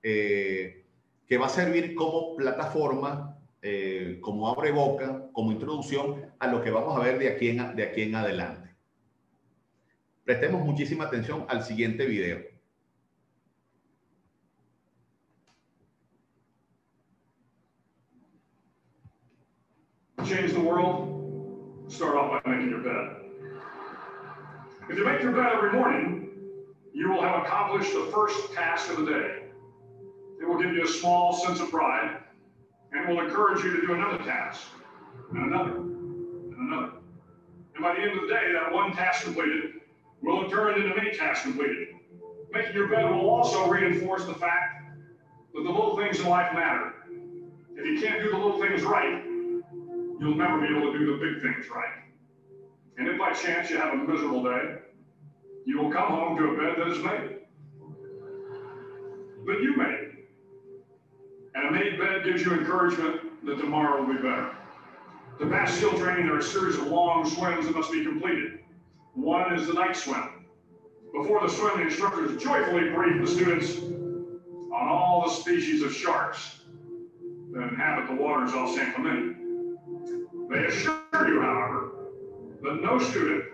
que va a servir como plataforma, como abreboca, como introducción a lo que vamos a ver de aquí en adelante. Prestemos muchísima atención al siguiente video. Change the world, start off by making your bed. If you make your bed every morning, you will have have accomplished the first task of the day. It will give you a small sense of pride and will encourage you to do another task, and another, and another. And by the end of the day, that one task completed will turn into many tasks completed. Making your bed will also reinforce the fact that the little things in life matter. If you can't do the little things right, you'll never be able to do the big things right. And if by chance you have a miserable day, you will come home to a bed that is made. That you made. And a made bed gives you encouragement that tomorrow will be better. To pass SEAL training, there are a series of long swims that must be completed. One is the night swim. Before the swim, the instructors joyfully brief the students on all the species of sharks that inhabit the waters off San Clemente. They assure you, however, that no student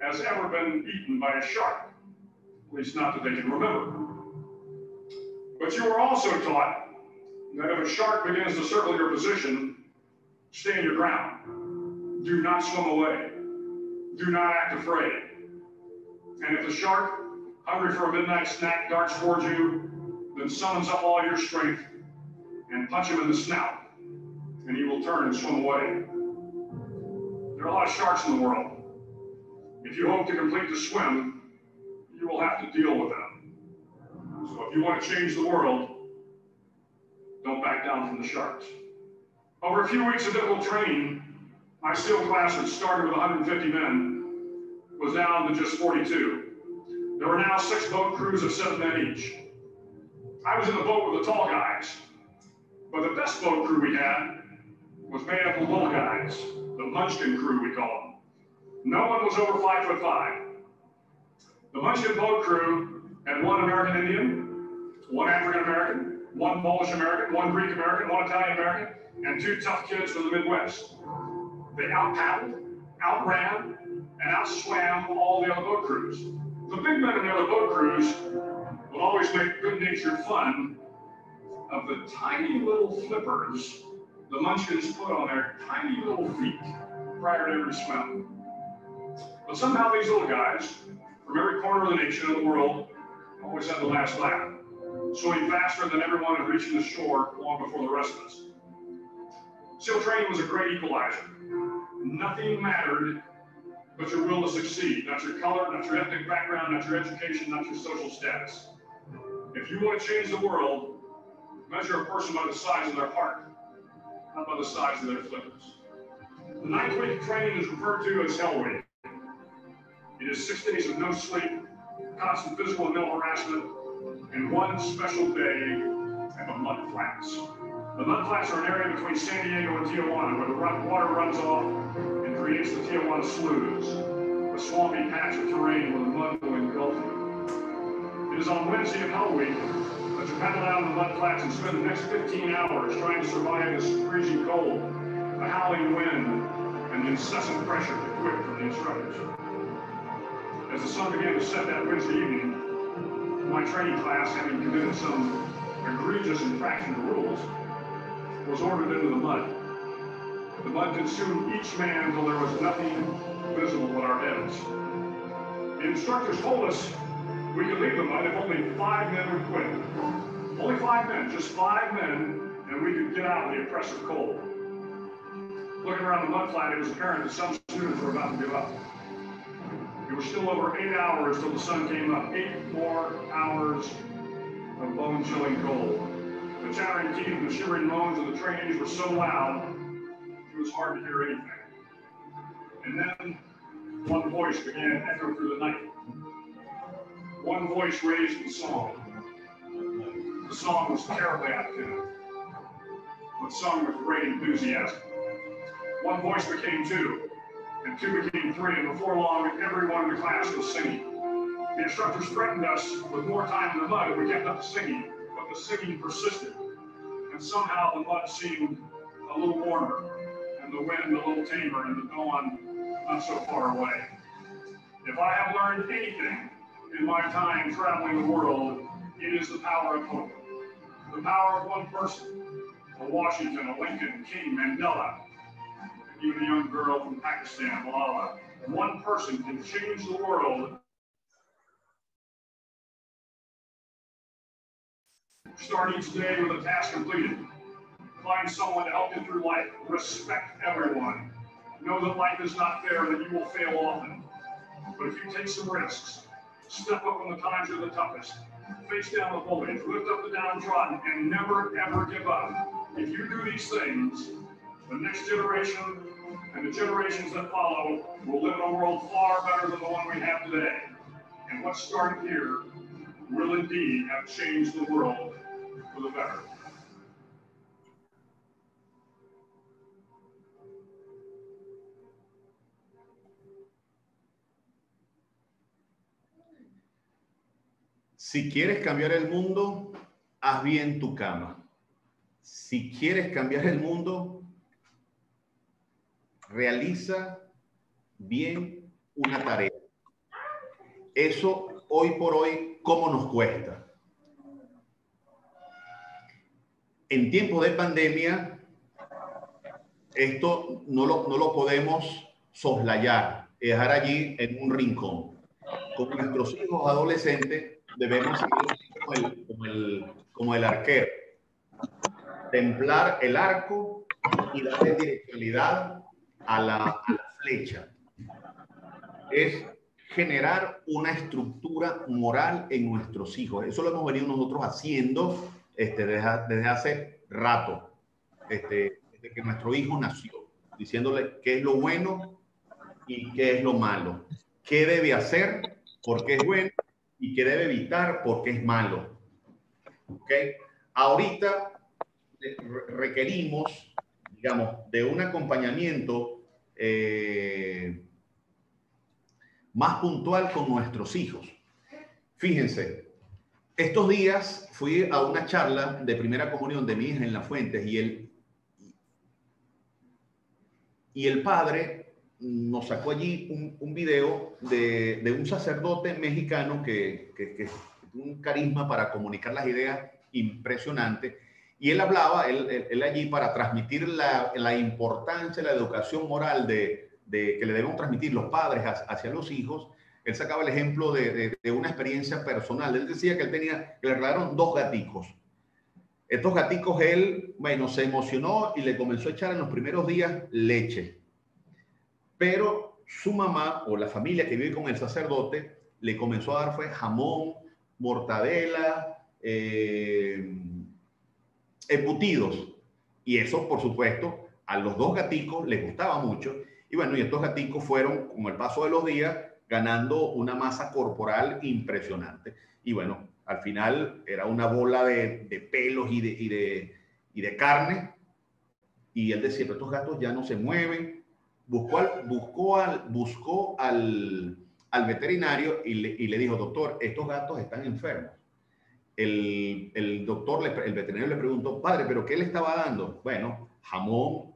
has ever been eaten by a shark, at least not that they can remember. But you were also taught that if a shark begins to circle your position, stand your ground. Do not swim away. Do not act afraid. And if the shark, hungry for a midnight snack, darts towards you, then summons up all your strength and punch him in the snout, and he will turn and swim away. There are a lot of sharks in the world. If you hope to complete the swim, you will have to deal with them. So if you want to change the world, don't back down from the sharks. Over a few weeks of difficult training, my SEAL class, which started with 150 men, was down to just 42. There were now 6 boat crews of 7 men each. I was in the boat with the tall guys, but the best boat crew we had was made up of little guys, the Munchkin crew, we call them. No one was over 5'5". The Munchkin boat crew had 1 American Indian, 1 African American, 1 Polish American, 1 Greek American, 1 Italian American, and 2 tough kids from the Midwest. They out-paddled, outran, and outswam all the other boat crews. The big men in the other boat crews would always make good-natured fun of the tiny little flippers the Munchkins put on their tiny little feet prior to every swim. But somehow these little guys, from every corner of the nation and the world, always had the last laugh, swimming faster than everyone and reaching the shore long before the rest of us. SEAL training was a great equalizer. Nothing mattered but your will to succeed, not your color, not your ethnic background, not your education, not your social status. If you want to change the world, measure a person by the size of their heart, not by the size of their flippers. The 9th week of training is referred to as Hell Week. It is 6 days of no sleep, constant physical and mental harassment, and 1 special day at the Mud Flats. The Mud Flats are an area between San Diego and Tijuana where the water runs off and creates the Tijuana Sloughs, a swampy patch of terrain where the mud will engulf you. It is on Wednesday of Hell Week that you paddle down the Mud Flats and spend the next 15 hours trying to survive this freezing cold, the howling wind, and the incessant pressure to quit from the instructors. As the sun began to set that Wednesday evening, my training class, having committed some egregious infraction to rules, was ordered into the mud. The mud consumed each man until there was nothing visible but our heads. The instructors told us we could leave the mud if only 5 men would quit. Only 5 men, just 5 men, and we could get out of the oppressive cold. Looking around the mud flat, it was apparent that some students were about to give up. It was still over 8 hours till the sun came up. 8 more hours of bone-chilling cold. The chattering teeth and the shivering moans of the trainees were so loud, it was hard to hear anything. And then one voice began to echo through the night. One voice raised the song. The song was terribly out of tune, but sung with great enthusiasm. One voice became 2, and 2 became 3, and before long, everyone in the class was singing. The instructors threatened us with more time in the mud if we kept up the singing, but the singing persisted, and somehow the mud seemed a little warmer, and the wind a little tamer, and the dawn not so far away. If I have learned anything in my time traveling the world, it is the power of hope. The power of one person, a Washington, a Lincoln, King, Mandela, even a young girl from Pakistan, Malala. One person can change the world Start each day with a task completed. Find someone to help you through life. Respect everyone. Know that life is not fair and that you will fail often. But if you take some risks, step up when the times are the toughest, face down the bullies, lift up the downtrodden, and never, ever give up. If you do these things, the next generation and the generations that follow will live in a world far better than the one we have today. And what started here will indeed have changed the world for the better. Si quieres cambiar el mundo, haz bien tu cama. Si quieres cambiar el mundo, realiza bien una tarea. Eso hoy por hoy, ¿cómo nos cuesta? En tiempos de pandemia, esto no lo podemos soslayar, dejar allí en un rincón. Con nuestros hijos adolescentes debemos seguir como el arquero. Templar el arco y darle direccionalidad a la flecha. Es generar una estructura moral en nuestros hijos. Eso lo hemos venido nosotros haciendo desde hace rato, desde que nuestro hijo nació, diciéndole qué es lo bueno y qué es lo malo, qué debe hacer porque es bueno y qué debe evitar porque es malo. ¿Okay? Ahorita requerimos, digamos, de un acompañamiento más puntual con nuestros hijos. Fíjense, estos días fui a una charla de primera comunión de mi hija en La Fuentes y el padre nos sacó allí un video de un sacerdote mexicano que tiene un carisma para comunicar las ideas impresionante. Y él hablaba, él allí para transmitir la importancia de la educación moral que le debemos transmitir los padres hacia los hijos. Él sacaba el ejemplo de una experiencia personal. Él decía que le regalaron 2 gaticos. Estos gaticos él, bueno, se emocionó y le comenzó a echar en los primeros días leche. Pero su mamá o la familia que vive con el sacerdote le comenzó a dar fue jamón, mortadela, embutidos. Y eso, por supuesto, a los 2 gaticos les gustaba mucho. Y bueno, y estos gaticos fueron, con el paso de los días, ganando una masa corporal impresionante. Y bueno, al final era una bola de pelos y de carne. Y él decía, pero estos gatos ya no se mueven. Buscó al veterinario y le dijo, doctor, estos gatos están enfermos. El veterinario le preguntó, padre, ¿pero qué le estaba dando? Bueno, jamón,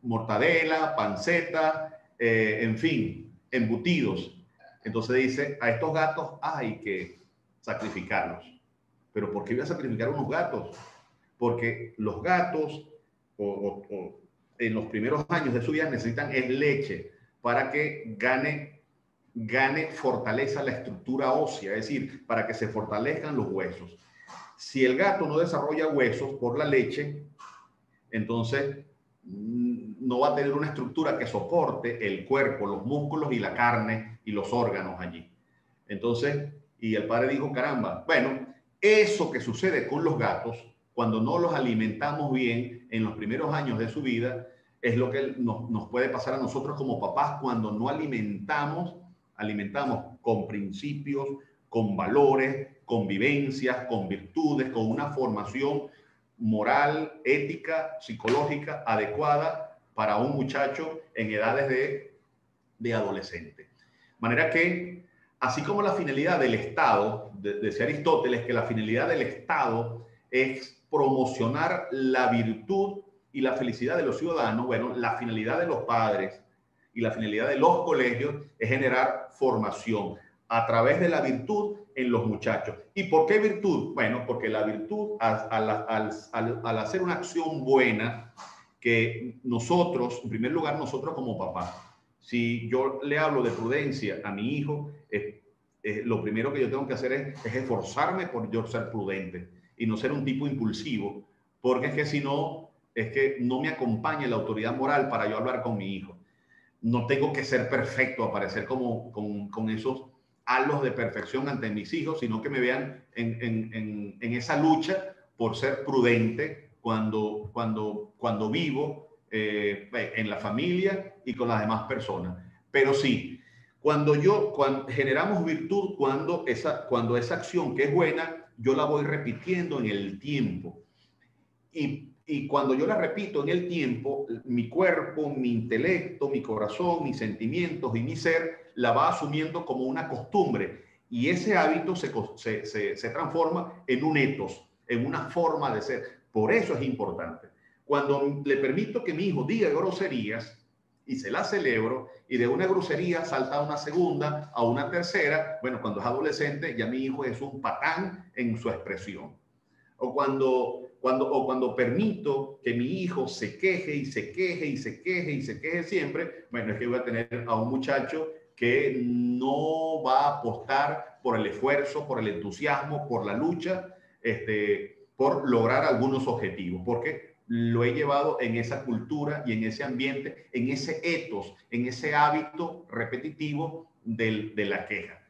mortadela, panceta, en fin, embutidos. Entonces dice, a estos gatos hay que sacrificarlos. ¿Pero por qué voy a sacrificar unos gatos? Porque los gatos en los primeros años de su vida necesitan leche para que gane fortaleza la estructura ósea, es decir, para que se fortalezcan los huesos. Si el gato no desarrolla huesos por la leche, entonces no va a tener una estructura que soporte el cuerpo, los músculos y la carne y los órganos allí. Entonces, y el padre dijo, caramba, bueno, eso que sucede con los gatos, cuando no los alimentamos bien en los primeros años de su vida, es lo que nos puede pasar a nosotros como papás cuando no alimentamos con principios, con valores, con vivencias, con virtudes, con una formación moral, ética, psicológica adecuada para un muchacho en edades de adolescente. De manera que, así como la finalidad del Estado, decía Aristóteles que la finalidad del Estado es promocionar la virtud y la felicidad de los ciudadanos, bueno, la finalidad de los padres y la finalidad de los colegios es generar formación a través de la virtud en los muchachos. ¿Y por qué virtud? Bueno, porque la virtud, al hacer una acción buena, que nosotros, en primer lugar, nosotros como papás, si yo le hablo de prudencia a mi hijo, lo primero que yo tengo que hacer es esforzarme por yo ser prudente y no ser un tipo impulsivo, porque es que si no, es que no me acompaña la autoridad moral para yo hablar con mi hijo. No tengo que ser perfecto, aparecer como con esos halos de perfección ante mis hijos, sino que me vean en esa lucha por ser prudente cuando vivo en la familia y con las demás personas. Pero sí, cuando generamos virtud, cuando esa acción que es buena, yo la voy repitiendo en el tiempo. Y cuando yo la repito en el tiempo, mi cuerpo, mi intelecto, mi corazón, mis sentimientos y mi ser la va asumiendo como una costumbre. Y ese hábito se transforma en un etos, en una forma de ser. Por eso es importante. Cuando le permito que mi hijo diga groserías y se las celebro, y de una grosería salta a una segunda, a una tercera, bueno, cuando es adolescente ya mi hijo es un patán en su expresión. O cuando permito que mi hijo se queje y se queje y se queje y se queje siempre, bueno, es que voy a tener a un muchacho que no va a apostar por el esfuerzo, por el entusiasmo, por la lucha, por lograr algunos objetivos, porque lo he llevado en esa cultura y en ese ambiente, en ese ethos, en ese hábito repetitivo de la queja.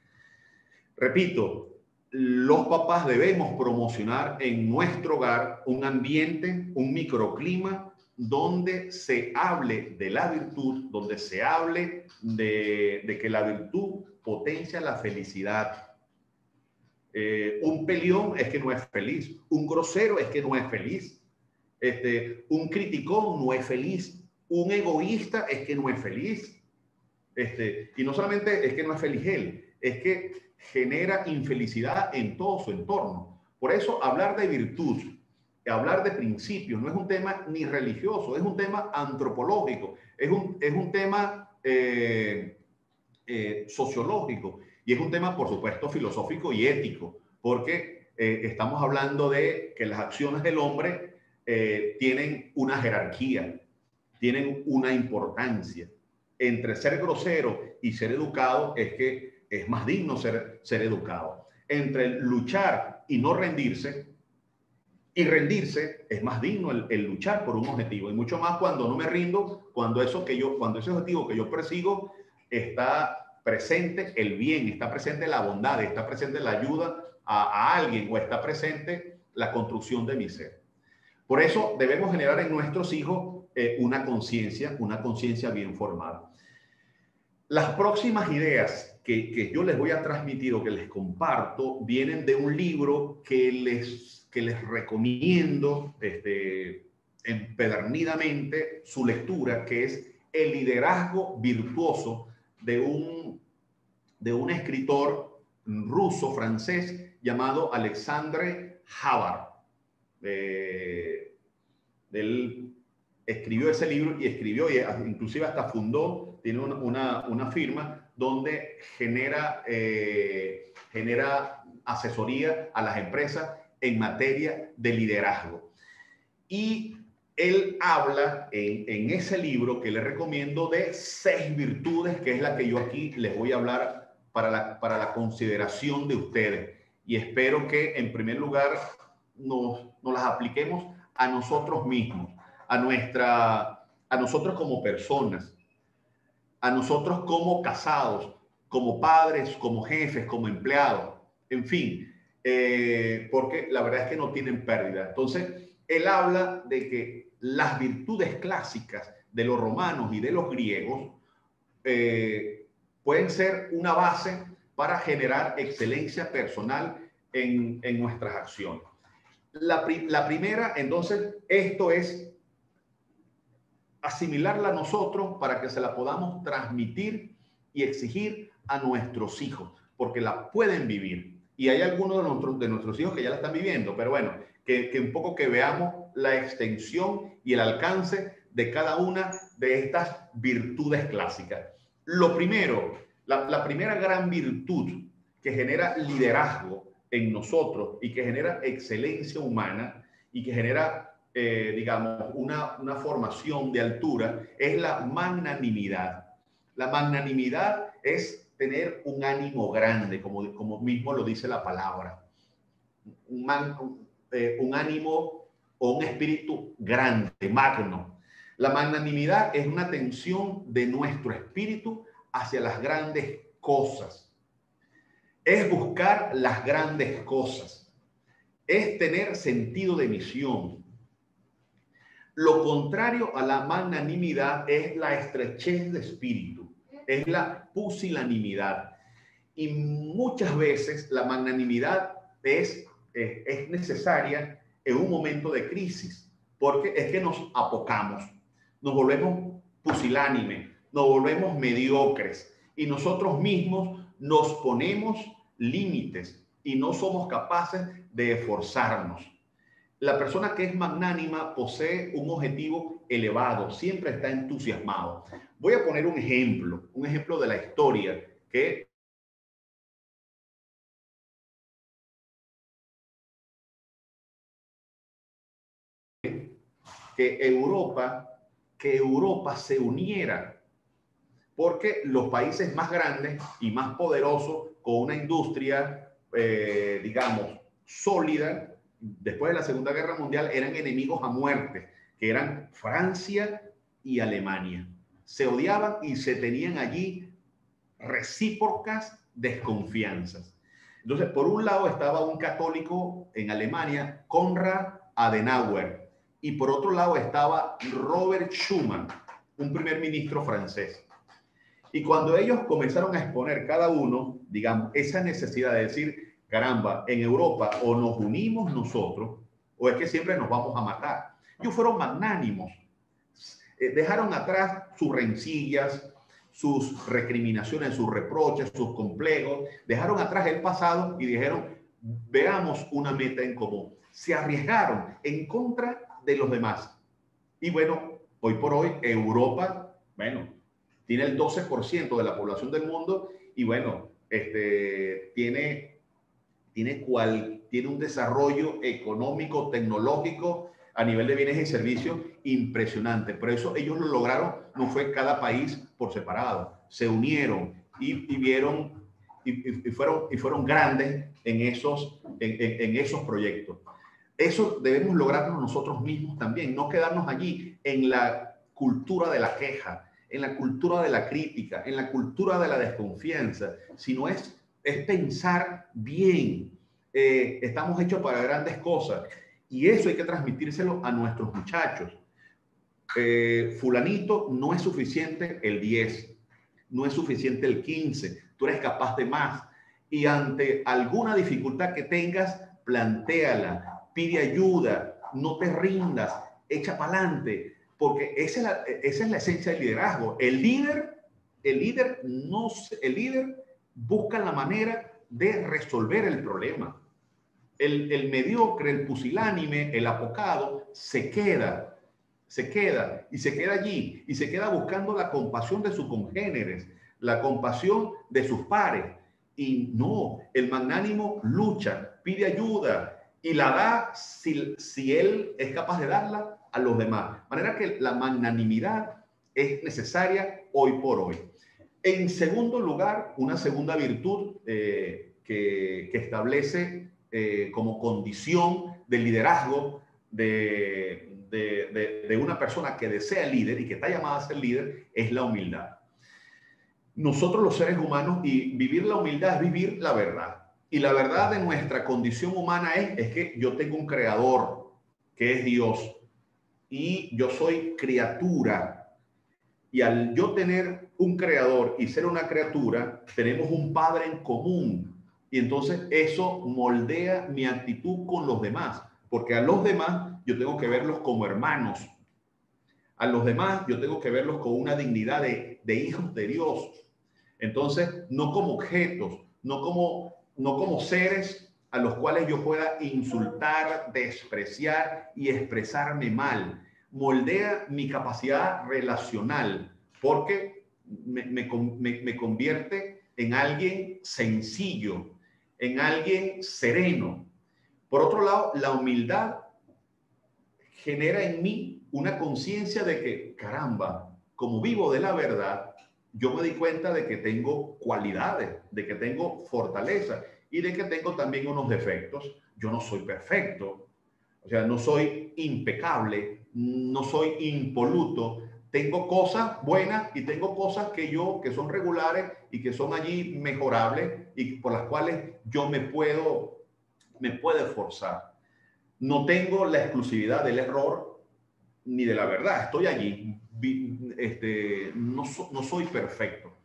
Repito, los papás debemos promocionar en nuestro hogar un ambiente, un microclima donde se hable de la virtud, donde se hable de que la virtud potencia la felicidad. Un peleón es que no es feliz, un grosero es que no es feliz, un criticón no es feliz, un egoísta es que no es feliz. Y no solamente es que no es feliz él, es que genera infelicidad en todo su entorno. Por eso hablar de virtud, hablar de principios, no es un tema ni religioso, es un tema antropológico, es un tema sociológico y es un tema, por supuesto, filosófico y ético, porque estamos hablando de que las acciones del hombre tienen una jerarquía, tienen una importancia. Entre ser grosero y ser educado es que es más digno ser educado. Entre luchar y no rendirse, y rendirse es más digno el luchar por un objetivo. Y mucho más cuando no me rindo, cuando ese objetivo que yo persigo está presente el bien, está presente la bondad, está presente la ayuda a alguien o está presente la construcción de mi ser. Por eso debemos generar en nuestros hijos una conciencia bien formada. Las próximas ideas que yo les voy a transmitir o que les comparto vienen de un libro que les recomiendo empedernidamente su lectura, que es El liderazgo virtuoso de un escritor ruso-francés llamado Alexandre Havard. Él escribió ese libro y inclusive hasta fundó, tiene una firma donde genera asesoría a las empresas en materia de liderazgo. Y él habla en ese libro que le recomiendo de 6 virtudes, que es la que yo aquí les voy a hablar para la consideración de ustedes. Y espero que en primer lugar nos las apliquemos a nosotros mismos, a nosotros como personas, a nosotros como casados, como padres, como jefes, como empleados, en fin, porque la verdad es que no tienen pérdida. Entonces, él habla de que las virtudes clásicas de los romanos y de los griegos pueden ser una base para generar excelencia personal en nuestras acciones. La primera, entonces, esto es asimilarla a nosotros para que se la podamos transmitir y exigir a nuestros hijos, porque la pueden vivir. Y hay algunos de nuestros hijos que ya la están viviendo, pero bueno, que un poco que veamos la extensión y el alcance de cada una de estas virtudes clásicas. Lo primero, la primera gran virtud que genera liderazgo en nosotros y que genera excelencia humana y que genera digamos, una formación de altura, es la magnanimidad. La magnanimidad es tener un ánimo grande, como mismo lo dice la palabra. Un ánimo o un espíritu grande, magno. La magnanimidad es una tensión de nuestro espíritu hacia las grandes cosas. Es buscar las grandes cosas. Es tener sentido de misión. Lo contrario a la magnanimidad es la estrechez de espíritu, es la pusilanimidad. Y muchas veces la magnanimidad es necesaria en un momento de crisis, porque es que nos apocamos, nos volvemos pusilánimes, nos volvemos mediocres y nosotros mismos nos ponemos límites y no somos capaces de esforzarnos. La persona que es magnánima posee un objetivo elevado, siempre está entusiasmado. Voy a poner un ejemplo de la historia que Europa se uniera, porque los países más grandes y más poderosos, con una industria, digamos, sólida, después de la Segunda Guerra Mundial, eran enemigos a muerte, que eran Francia y Alemania. Se odiaban y se tenían allí recíprocas desconfianzas. Entonces, por un lado estaba un católico en Alemania, Konrad Adenauer, y por otro lado estaba Robert Schuman, un primer ministro francés. Y cuando ellos comenzaron a exponer cada uno, digamos, esa necesidad de decir, caramba, en Europa o nos unimos nosotros o es que siempre nos vamos a matar. Ellos fueron magnánimos, dejaron atrás sus rencillas, sus recriminaciones, sus reproches, sus complejos, dejaron atrás el pasado y dijeron, veamos una meta en común. Se arriesgaron en contra de los demás. Y bueno, hoy por hoy Europa, bueno, tiene el 12% de la población del mundo y bueno, tiene un desarrollo económico, tecnológico a nivel de bienes y servicios impresionante. Por eso ellos lo lograron, no fue cada país por separado, se unieron y vieron y fueron grandes en esos proyectos. Eso debemos lograrlo nosotros mismos también, no quedarnos allí en la cultura de la queja, en la cultura de la crítica, en la cultura de la desconfianza, sino es pensar bien. Estamos hechos para grandes cosas y eso hay que transmitírselo a nuestros muchachos. Fulanito, no es suficiente el 10, no es suficiente el 15, tú eres capaz de más. Y ante alguna dificultad que tengas, plantéala, pide ayuda, no te rindas, echa para adelante, porque esa es la esencia del liderazgo. El líder busca la manera de resolver el problema. El mediocre, el pusilánime, el apocado, se queda allí y se queda buscando la compasión de sus congéneres, la compasión de sus pares. Y no, el magnánimo lucha, pide ayuda y la da si él es capaz de darla a los demás. De manera que la magnanimidad es necesaria hoy por hoy. En segundo lugar, una segunda virtud que establece como condición del liderazgo de una persona que desea líder y que está llamada a ser líder es la humildad. Nosotros los seres humanos, y vivir la humildad es vivir la verdad. Y la verdad de nuestra condición humana es que yo tengo un creador, que es Dios, y yo soy criatura. Y al yo tener un creador y ser una criatura, tenemos un padre en común. Y entonces eso moldea mi actitud con los demás, porque a los demás yo tengo que verlos como hermanos. A los demás yo tengo que verlos con una dignidad de hijos de Dios. Entonces, no como objetos, no como seres a los cuales yo pueda insultar, despreciar y expresarme mal. Moldea mi capacidad relacional, porque me convierte en alguien sencillo, en alguien sereno. Por otro lado, la humildad genera en mí una conciencia de que, caramba, como vivo de la verdad, yo me di cuenta de que tengo cualidades, de que tengo fortaleza y de que tengo también unos defectos. Yo no soy perfecto, o sea, no soy impecable, no soy impoluto. Tengo cosas buenas y tengo cosas que son regulares y que son allí mejorables y por las cuales yo me puedo esforzar. No tengo la exclusividad del error ni de la verdad. Estoy allí. No soy perfecto.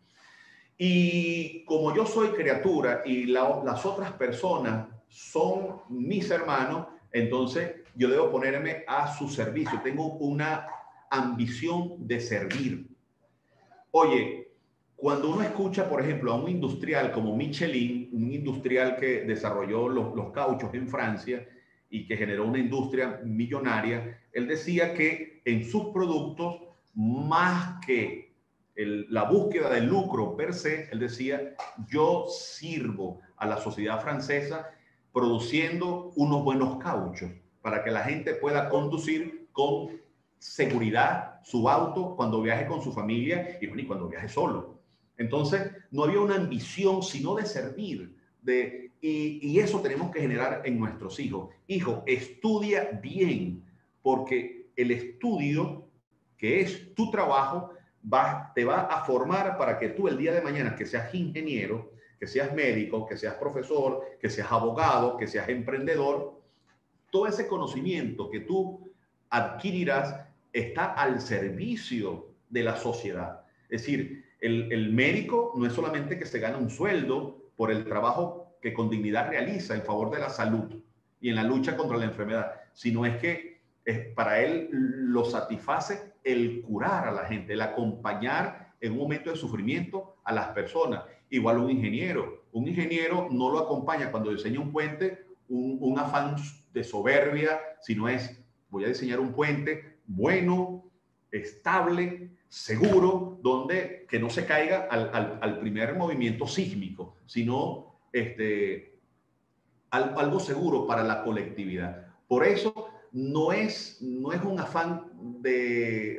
Y como yo soy criatura y las otras personas son mis hermanos, entonces yo debo ponerme a su servicio. Tengo una ambición de servir. Oye, cuando uno escucha, por ejemplo, a un industrial como Michelin, un industrial que desarrolló los cauchos en Francia y que generó una industria millonaria, él decía que en sus productos, más que la búsqueda del lucro per se, él decía, yo sirvo a la sociedad francesa produciendo unos buenos cauchos para que la gente pueda conducir con seguridad su auto cuando viaje con su familia y cuando viaje solo. Entonces, no había una ambición sino de servir. Y eso tenemos que generar en nuestros hijos. Hijo, estudia bien, porque el estudio, que es tu trabajo, te va a formar para que tú el día de mañana, que seas ingeniero, que seas médico, que seas profesor, que seas abogado, que seas emprendedor, todo ese conocimiento que tú adquirirás está al servicio de la sociedad. Es decir, el médico no es solamente que se gana un sueldo por el trabajo que con dignidad realiza en favor de la salud y en la lucha contra la enfermedad, sino es que para él lo satisface el curar a la gente, el acompañar en un momento de sufrimiento a las personas. Igual un ingeniero no lo acompaña cuando diseña un puente un afán de soberbia, sino es, voy a diseñar un puente bueno, estable, seguro, donde que no se caiga al primer movimiento sísmico, sino algo seguro para la colectividad. Por eso no es un afán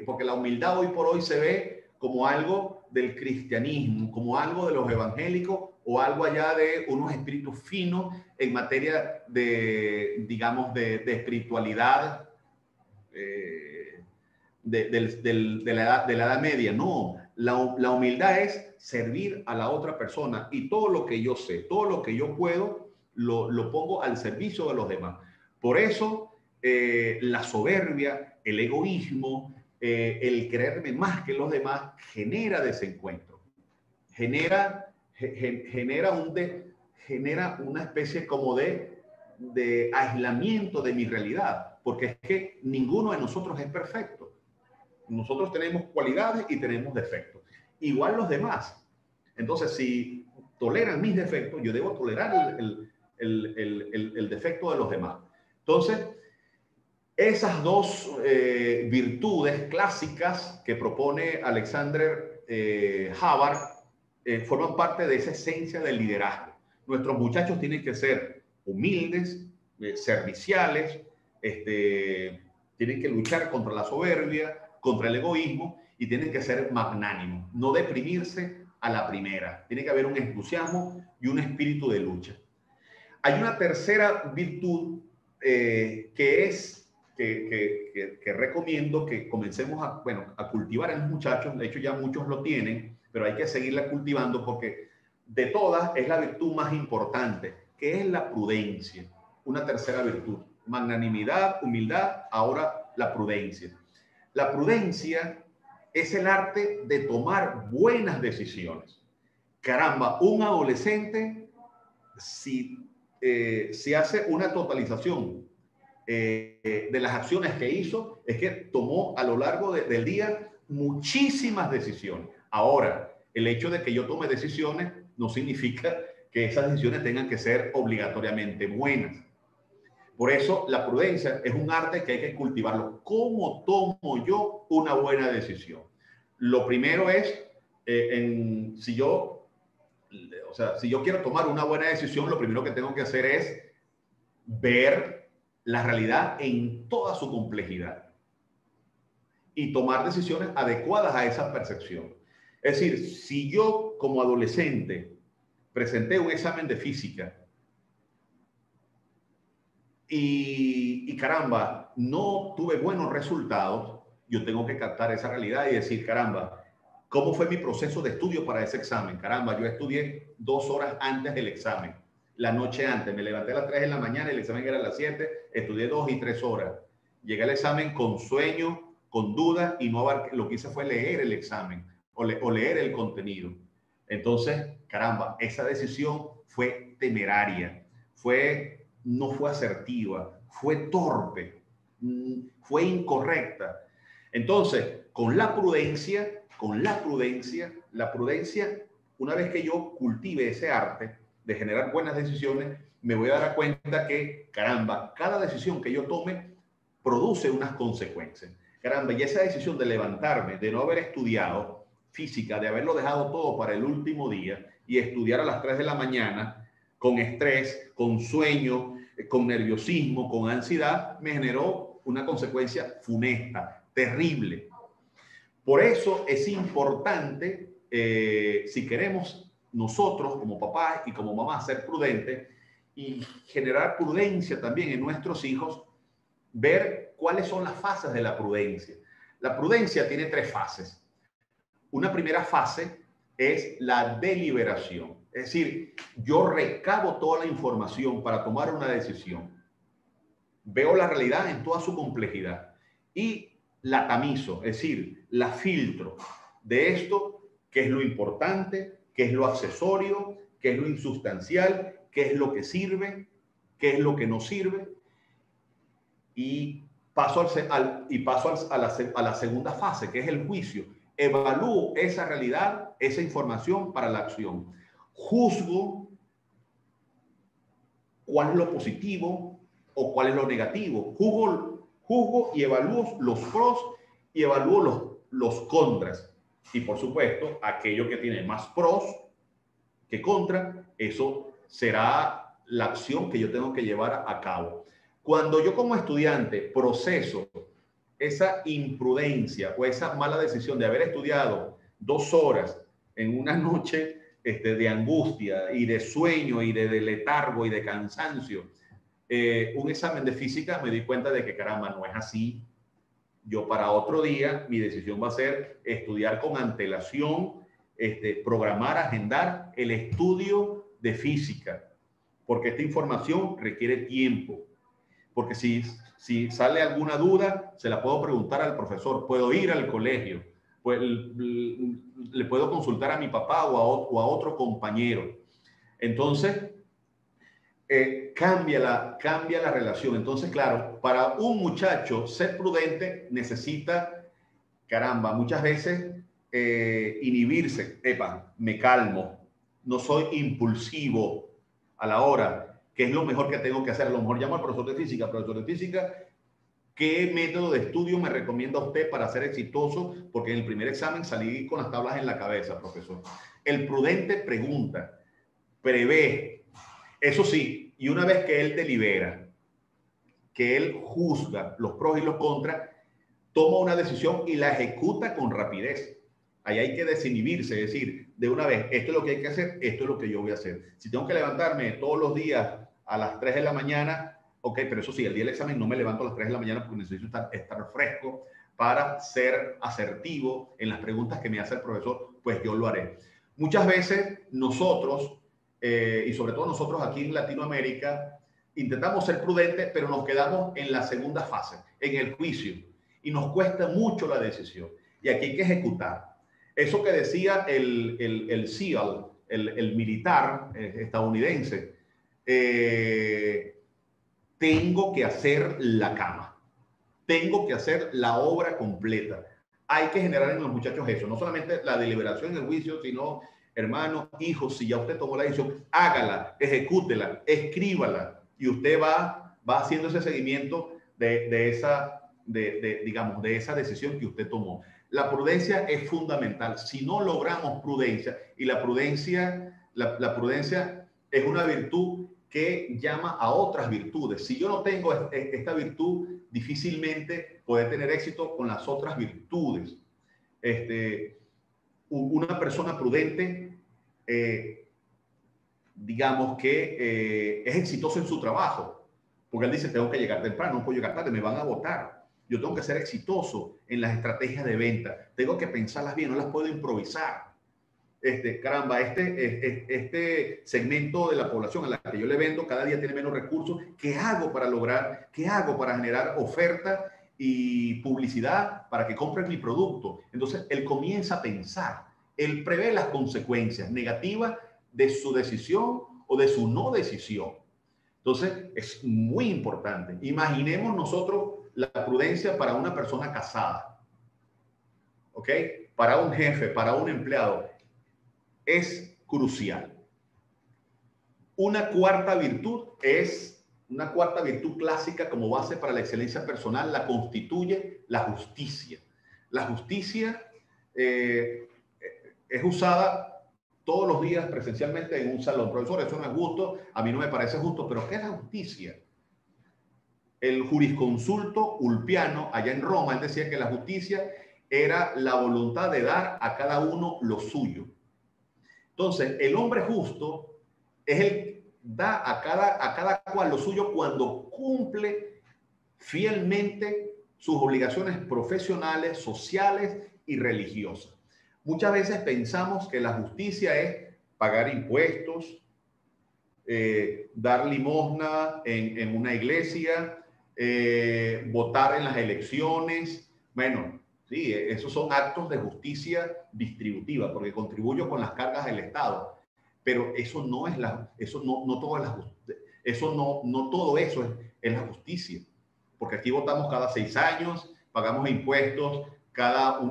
porque la humildad hoy por hoy se ve como algo del cristianismo, como algo de los evangélicos o algo allá de unos espíritus finos en materia de, digamos, de espiritualidad de la edad media. No, la humildad es servir a la otra persona y todo lo que yo sé, todo lo que yo puedo, lo pongo al servicio de los demás. Por eso la soberbia, el egoísmo, el creerme más que los demás genera desencuentro, genera una especie como de aislamiento de mi realidad, porque es que ninguno de nosotros es perfecto. Nosotros tenemos cualidades y tenemos defectos. Igual los demás. Entonces, si toleran mis defectos, yo debo tolerar el defecto de los demás. Entonces, esas dos virtudes clásicas que propone Alexander Havard forman parte de esa esencia del liderazgo. Nuestros muchachos tienen que ser humildes, serviciales, tienen que luchar contra la soberbia, contra el egoísmo y tienen que ser magnánimos, no deprimirse a la primera. Tiene que haber un entusiasmo y un espíritu de lucha. Hay una tercera virtud que recomiendo que comencemos a cultivar en los muchachos. De hecho, ya muchos lo tienen, pero hay que seguirla cultivando porque de todas es la virtud más importante, que es la prudencia. Una tercera virtud. Magnanimidad, humildad, ahora la prudencia. La prudencia es el arte de tomar buenas decisiones. Caramba, un adolescente, si hace una totalización de las acciones que hizo, es que tomó a lo largo del día muchísimas decisiones. Ahora, el hecho de que yo tome decisiones no significa que esas decisiones tengan que ser obligatoriamente buenas. Por eso la prudencia es un arte que hay que cultivarlo. ¿Cómo tomo yo una buena decisión? Lo primero es, si yo quiero tomar una buena decisión, lo primero que tengo que hacer es ver la realidad en toda su complejidad y tomar decisiones adecuadas a esa percepción. Es decir, si yo como adolescente presenté un examen de física y caramba, no tuve buenos resultados, yo tengo que captar esa realidad y decir, caramba, ¿cómo fue mi proceso de estudio para ese examen? Caramba, yo estudié 2 horas antes del examen, la noche antes, me levanté a las 3 de la mañana, el examen era a las 7, estudié 2 y 3 horas. Llegué al examen con sueño, con dudas y no lo que hice fue leer el examen o leer el contenido. Entonces, caramba, esa decisión fue temeraria, no fue asertiva, fue torpe, fue incorrecta. Entonces, la prudencia, una vez que yo cultive ese arte de generar buenas decisiones, me voy a dar cuenta que, caramba, cada decisión que yo tome produce unas consecuencias. Caramba, y esa decisión de levantarme, de no haber estudiado física, de haberlo dejado todo para el último día y estudiar a las 3 de la mañana con estrés, con sueño, con nerviosismo, con ansiedad, me generó una consecuencia funesta, terrible. Por eso es importante, si queremos nosotros como papás y como mamás ser prudentes y generar prudencia también en nuestros hijos, ver cuáles son las fases de la prudencia. La prudencia tiene 3 fases. Una primera fase es la deliberación. Es decir, yo recabo toda la información para tomar una decisión. Veo la realidad en toda su complejidad y la tamizo, es decir, la filtro de esto, qué es lo importante, qué es lo accesorio, qué es lo insustancial, qué es lo que sirve, qué es lo que no sirve. Y paso a la segunda fase, que es el juicio. Evalúo esa realidad, esa información para la acción. Juzgo cuál es lo positivo o cuál es lo negativo. Juzgo y evalúo los pros y evalúo los contras. Y por supuesto, aquello que tiene más pros que contra, eso será la acción que yo tengo que llevar a cabo. Cuando yo como estudiante proceso esa imprudencia o esa mala decisión de haber estudiado 2 horas en una noche de angustia y de sueño y de letargo y de cansancio, un examen de física, me di cuenta de que caramba, no es así. Yo para otro día, mi decisión va a ser estudiar con antelación, programar, agendar el estudio de física, porque esta información requiere tiempo. Porque si sale alguna duda, se la puedo preguntar al profesor, puedo ir al colegio, pues, le puedo consultar a mi papá o a otro compañero. Entonces, cambia la relación. Entonces, claro, para un muchacho ser prudente necesita, caramba, muchas veces inhibirse. Epa, me calmo, no soy impulsivo a la hora. ¿Qué es lo mejor que tengo que hacer? A lo mejor llamo al profesor de física, ¿qué método de estudio me recomienda usted para ser exitoso? Porque en el primer examen salí con las tablas en la cabeza, profesor. El prudente pregunta, prevé, eso sí, y una vez que él delibera, que él juzga los pros y los contras, toma una decisión y la ejecuta con rapidez. Ahí hay que desinhibirse, es decir, de una vez, esto es lo que hay que hacer, esto es lo que yo voy a hacer. Si tengo que levantarme todos los días a las 3 de la mañana, ok, pero eso sí, el día del examen no me levanto a las 3 de la mañana porque necesito estar fresco para ser asertivo en las preguntas que me hace el profesor, pues yo lo haré. Muchas veces nosotros, y sobre todo nosotros aquí en Latinoamérica, intentamos ser prudentes, pero nos quedamos en la segunda fase, en el juicio, y nos cuesta mucho la decisión. Y aquí hay que ejecutar. Eso que decía el SEAL, el militar estadounidense, tengo que hacer la cama, tengo que hacer la obra completa. Hay que generar en los muchachos eso, no solamente la deliberación en el juicio, sino, hermano, hijo, si ya usted tomó la decisión, hágala, ejecútela, escríbala, y usted va haciendo ese seguimiento de esa decisión que usted tomó. La prudencia es fundamental. Si no logramos prudencia, y la prudencia es una virtud que llama a otras virtudes. Si yo no tengo esta virtud, difícilmente podré tener éxito con las otras virtudes. una persona prudente, digamos que es exitoso en su trabajo, porque él dice, tengo que llegar temprano, no puedo llegar tarde, me van a votar. Yo tengo que ser exitoso en las estrategias de venta, tengo que pensarlas bien, no las puedo improvisar. Caramba, este segmento de la población a la que yo le vendo cada día tiene menos recursos. ¿Qué hago para lograr? ¿Qué hago para generar oferta y publicidad para que compren mi producto? Entonces, él comienza a pensar, él prevé las consecuencias negativas de su decisión o de su no decisión. Entonces, es muy importante. Imaginemos nosotros la prudencia para una persona casada, ¿ok? Para un jefe, para un empleado. Es crucial. Una cuarta virtud clásica como base para la excelencia personal, la constituye la justicia. La justicia es usada todos los días presencialmente en un salón. Profesor, eso no es justo, a mí no me parece justo, pero ¿qué es la justicia? El jurisconsulto Ulpiano, allá en Roma, él decía que la justicia era la voluntad de dar a cada uno lo suyo. Entonces, el hombre justo es el da a cada cual lo suyo cuando cumple fielmente sus obligaciones profesionales, sociales y religiosas. Muchas veces pensamos que la justicia es pagar impuestos, dar limosna en una iglesia, votar en las elecciones. Bueno, sí, esos son actos de justicia distributiva, porque contribuyo con las cargas del Estado. Pero eso no es no todo eso es la justicia. Porque aquí votamos cada 6 años, pagamos impuestos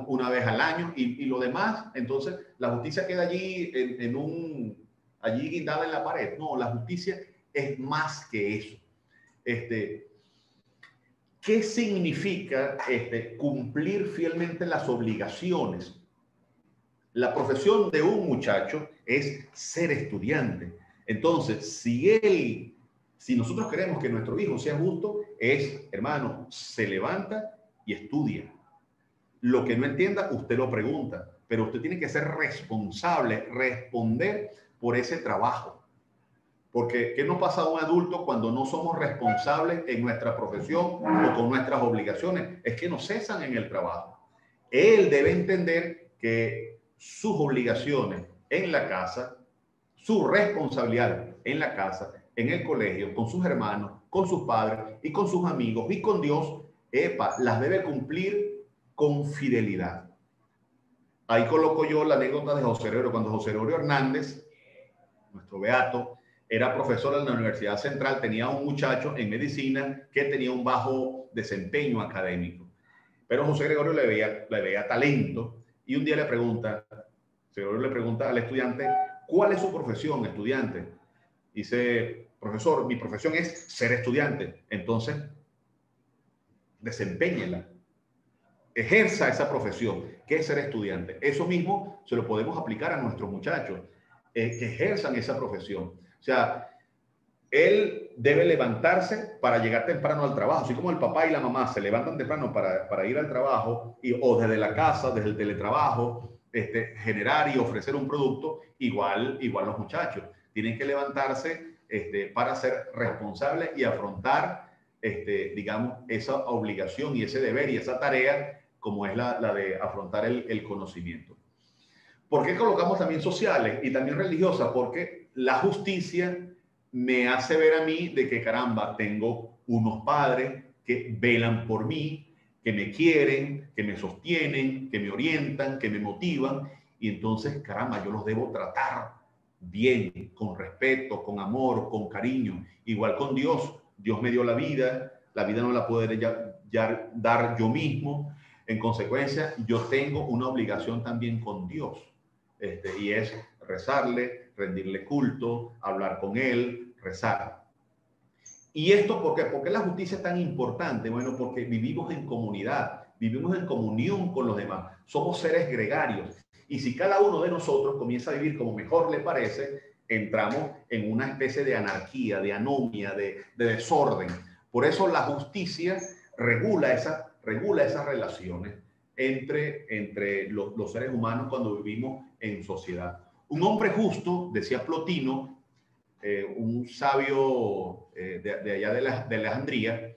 una vez al año y lo demás, entonces la justicia queda allí allí guindada en la pared. No, la justicia es más que eso. ¿Qué significa cumplir fielmente las obligaciones? La profesión de un muchacho es ser estudiante. Entonces, si nosotros queremos que nuestro hijo sea justo, hermano, se levanta y estudia. Lo que no entienda, usted lo pregunta, pero usted tiene que ser responsable, responder por ese trabajo. Porque, ¿qué nos pasa a un adulto cuando no somos responsables en nuestra profesión o con nuestras obligaciones? Es que nos cesan en el trabajo. Él debe entender que sus obligaciones en la casa, su responsabilidad en la casa, en el colegio, con sus hermanos, con sus padres y con sus amigos y con Dios, las debe cumplir con fidelidad. Ahí coloco yo la anécdota de José Gregorio. Cuando José Gregorio Hernández, nuestro beato, era profesor en la Universidad Central, tenía un muchacho en medicina que tenía un bajo desempeño académico. Pero José Gregorio le veía talento y un día le pregunta al estudiante, ¿cuál es su profesión, estudiante? Dice, profesor, mi profesión es ser estudiante. Entonces, desempéñela. Ejerza esa profesión, que es ser estudiante. Eso mismo se lo podemos aplicar a nuestros muchachos, que ejerzan esa profesión. O sea, él debe levantarse para llegar temprano al trabajo. Así como el papá y la mamá se levantan temprano para ir al trabajo, o desde la casa, desde el teletrabajo, generar y ofrecer un producto, igual los muchachos tienen que levantarse para ser responsables y afrontar, digamos, esa obligación y ese deber y esa tarea como es la de afrontar el conocimiento. ¿Por qué colocamos también sociales y también religiosas? Porque la justicia me hace ver a mí de que, caramba, tengo unos padres que velan por mí, que me quieren, que me sostienen, que me orientan, que me motivan, y entonces, caramba, yo los debo tratar bien, con respeto, con amor, con cariño. Igual con Dios. Dios me dio la vida no la puedo dar yo mismo. En consecuencia, yo tengo una obligación también con Dios, y es rezarle, rendirle culto, hablar con él, rezar. ¿Y esto por qué? ¿Por qué la justicia es tan importante? Bueno, porque vivimos en comunidad, vivimos en comunión con los demás, somos seres gregarios. Y si cada uno de nosotros comienza a vivir como mejor le parece, entramos en una especie de anarquía, de anomia, de desorden. Por eso la justicia regula esas relaciones entre los seres humanos cuando vivimos en sociedad. Un hombre justo, decía Plotino, un sabio de allá de Alejandría,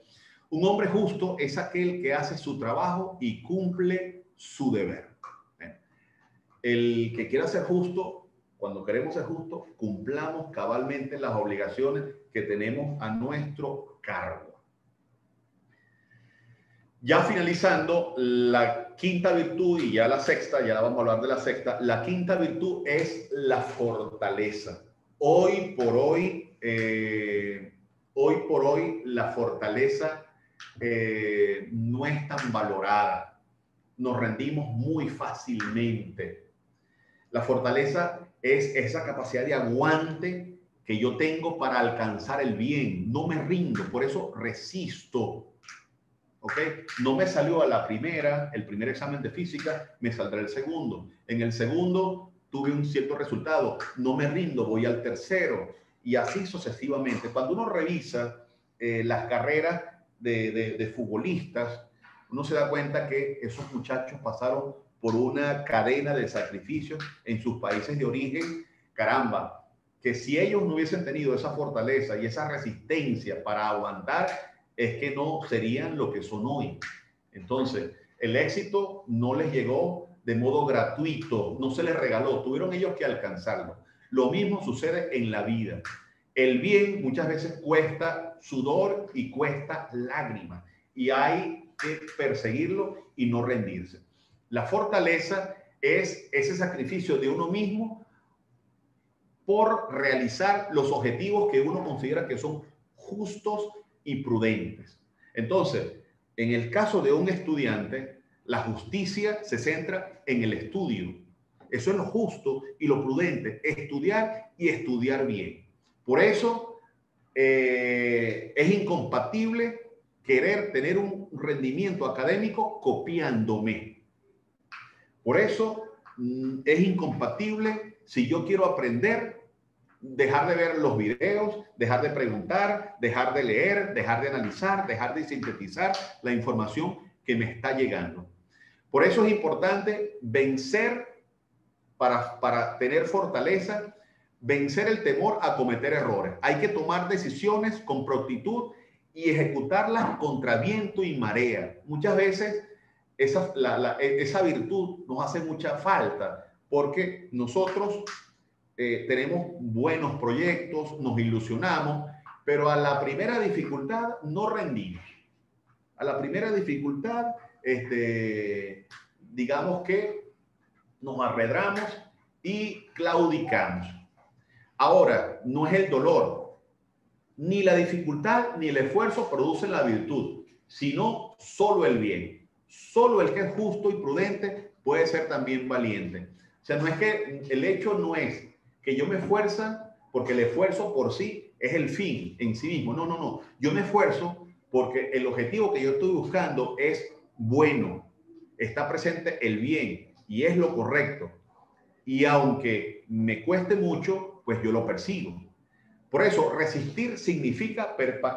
un hombre justo es aquel que hace su trabajo y cumple su deber. El que quiera ser justo, cuando queremos ser justos, cumplamos cabalmente las obligaciones que tenemos a nuestro cargo. Ya finalizando, la quinta virtud y ya la sexta, ya vamos a hablar de la sexta, la quinta virtud es la fortaleza. Hoy por hoy, la fortaleza no es tan valorada. Nos rendimos muy fácilmente. La fortaleza es esa capacidad de aguante que yo tengo para alcanzar el bien. No me rindo, por eso resisto. ¿Ok? No me salió a la primera, el primer examen de física, me saldrá el segundo. En el segundo tuve un cierto resultado, no me rindo, voy al tercero. Y así sucesivamente. Cuando uno revisa las carreras de futbolistas, uno se da cuenta que esos muchachos pasaron por una cadena de sacrificios en sus países de origen. Caramba, que si ellos no hubiesen tenido esa fortaleza y esa resistencia para aguantar, es que no serían lo que son hoy. Entonces, el éxito no les llegó de modo gratuito, no se les regaló, tuvieron ellos que alcanzarlo. Lo mismo sucede en la vida. El bien muchas veces cuesta sudor y cuesta lágrimas, y hay que perseguirlo y no rendirse. La fortaleza es ese sacrificio de uno mismo por realizar los objetivos que uno considera que son justos y prudentes. Entonces, en el caso de un estudiante, la justicia se centra en el estudio. Eso es lo justo y lo prudente, estudiar y estudiar bien. Por eso es incompatible querer tener un rendimiento académico copiándome. Por eso es incompatible, si yo quiero aprender, dejar de ver los videos, dejar de preguntar, dejar de leer, dejar de analizar, dejar de sintetizar la información que me está llegando. Por eso es importante vencer, para tener fortaleza, vencer el temor a cometer errores. Hay que tomar decisiones con prontitud y ejecutarlas contra viento y marea. Muchas veces esa virtud nos hace mucha falta porque nosotros tenemos buenos proyectos, nos ilusionamos, pero a la primera dificultad no rendimos. A la primera dificultad, digamos que nos arredramos y claudicamos. Ahora, no es el dolor, ni la dificultad, ni el esfuerzo producen la virtud, sino solo el bien. Solo el que es justo y prudente puede ser también valiente. O sea, no es que el hecho no es que yo me esfuerzo porque el esfuerzo por sí es el fin en sí mismo. No, no, no. Yo me esfuerzo porque el objetivo que yo estoy buscando es bueno. Está presente el bien y es lo correcto. Y aunque me cueste mucho, pues yo lo persigo. Por eso, resistir significa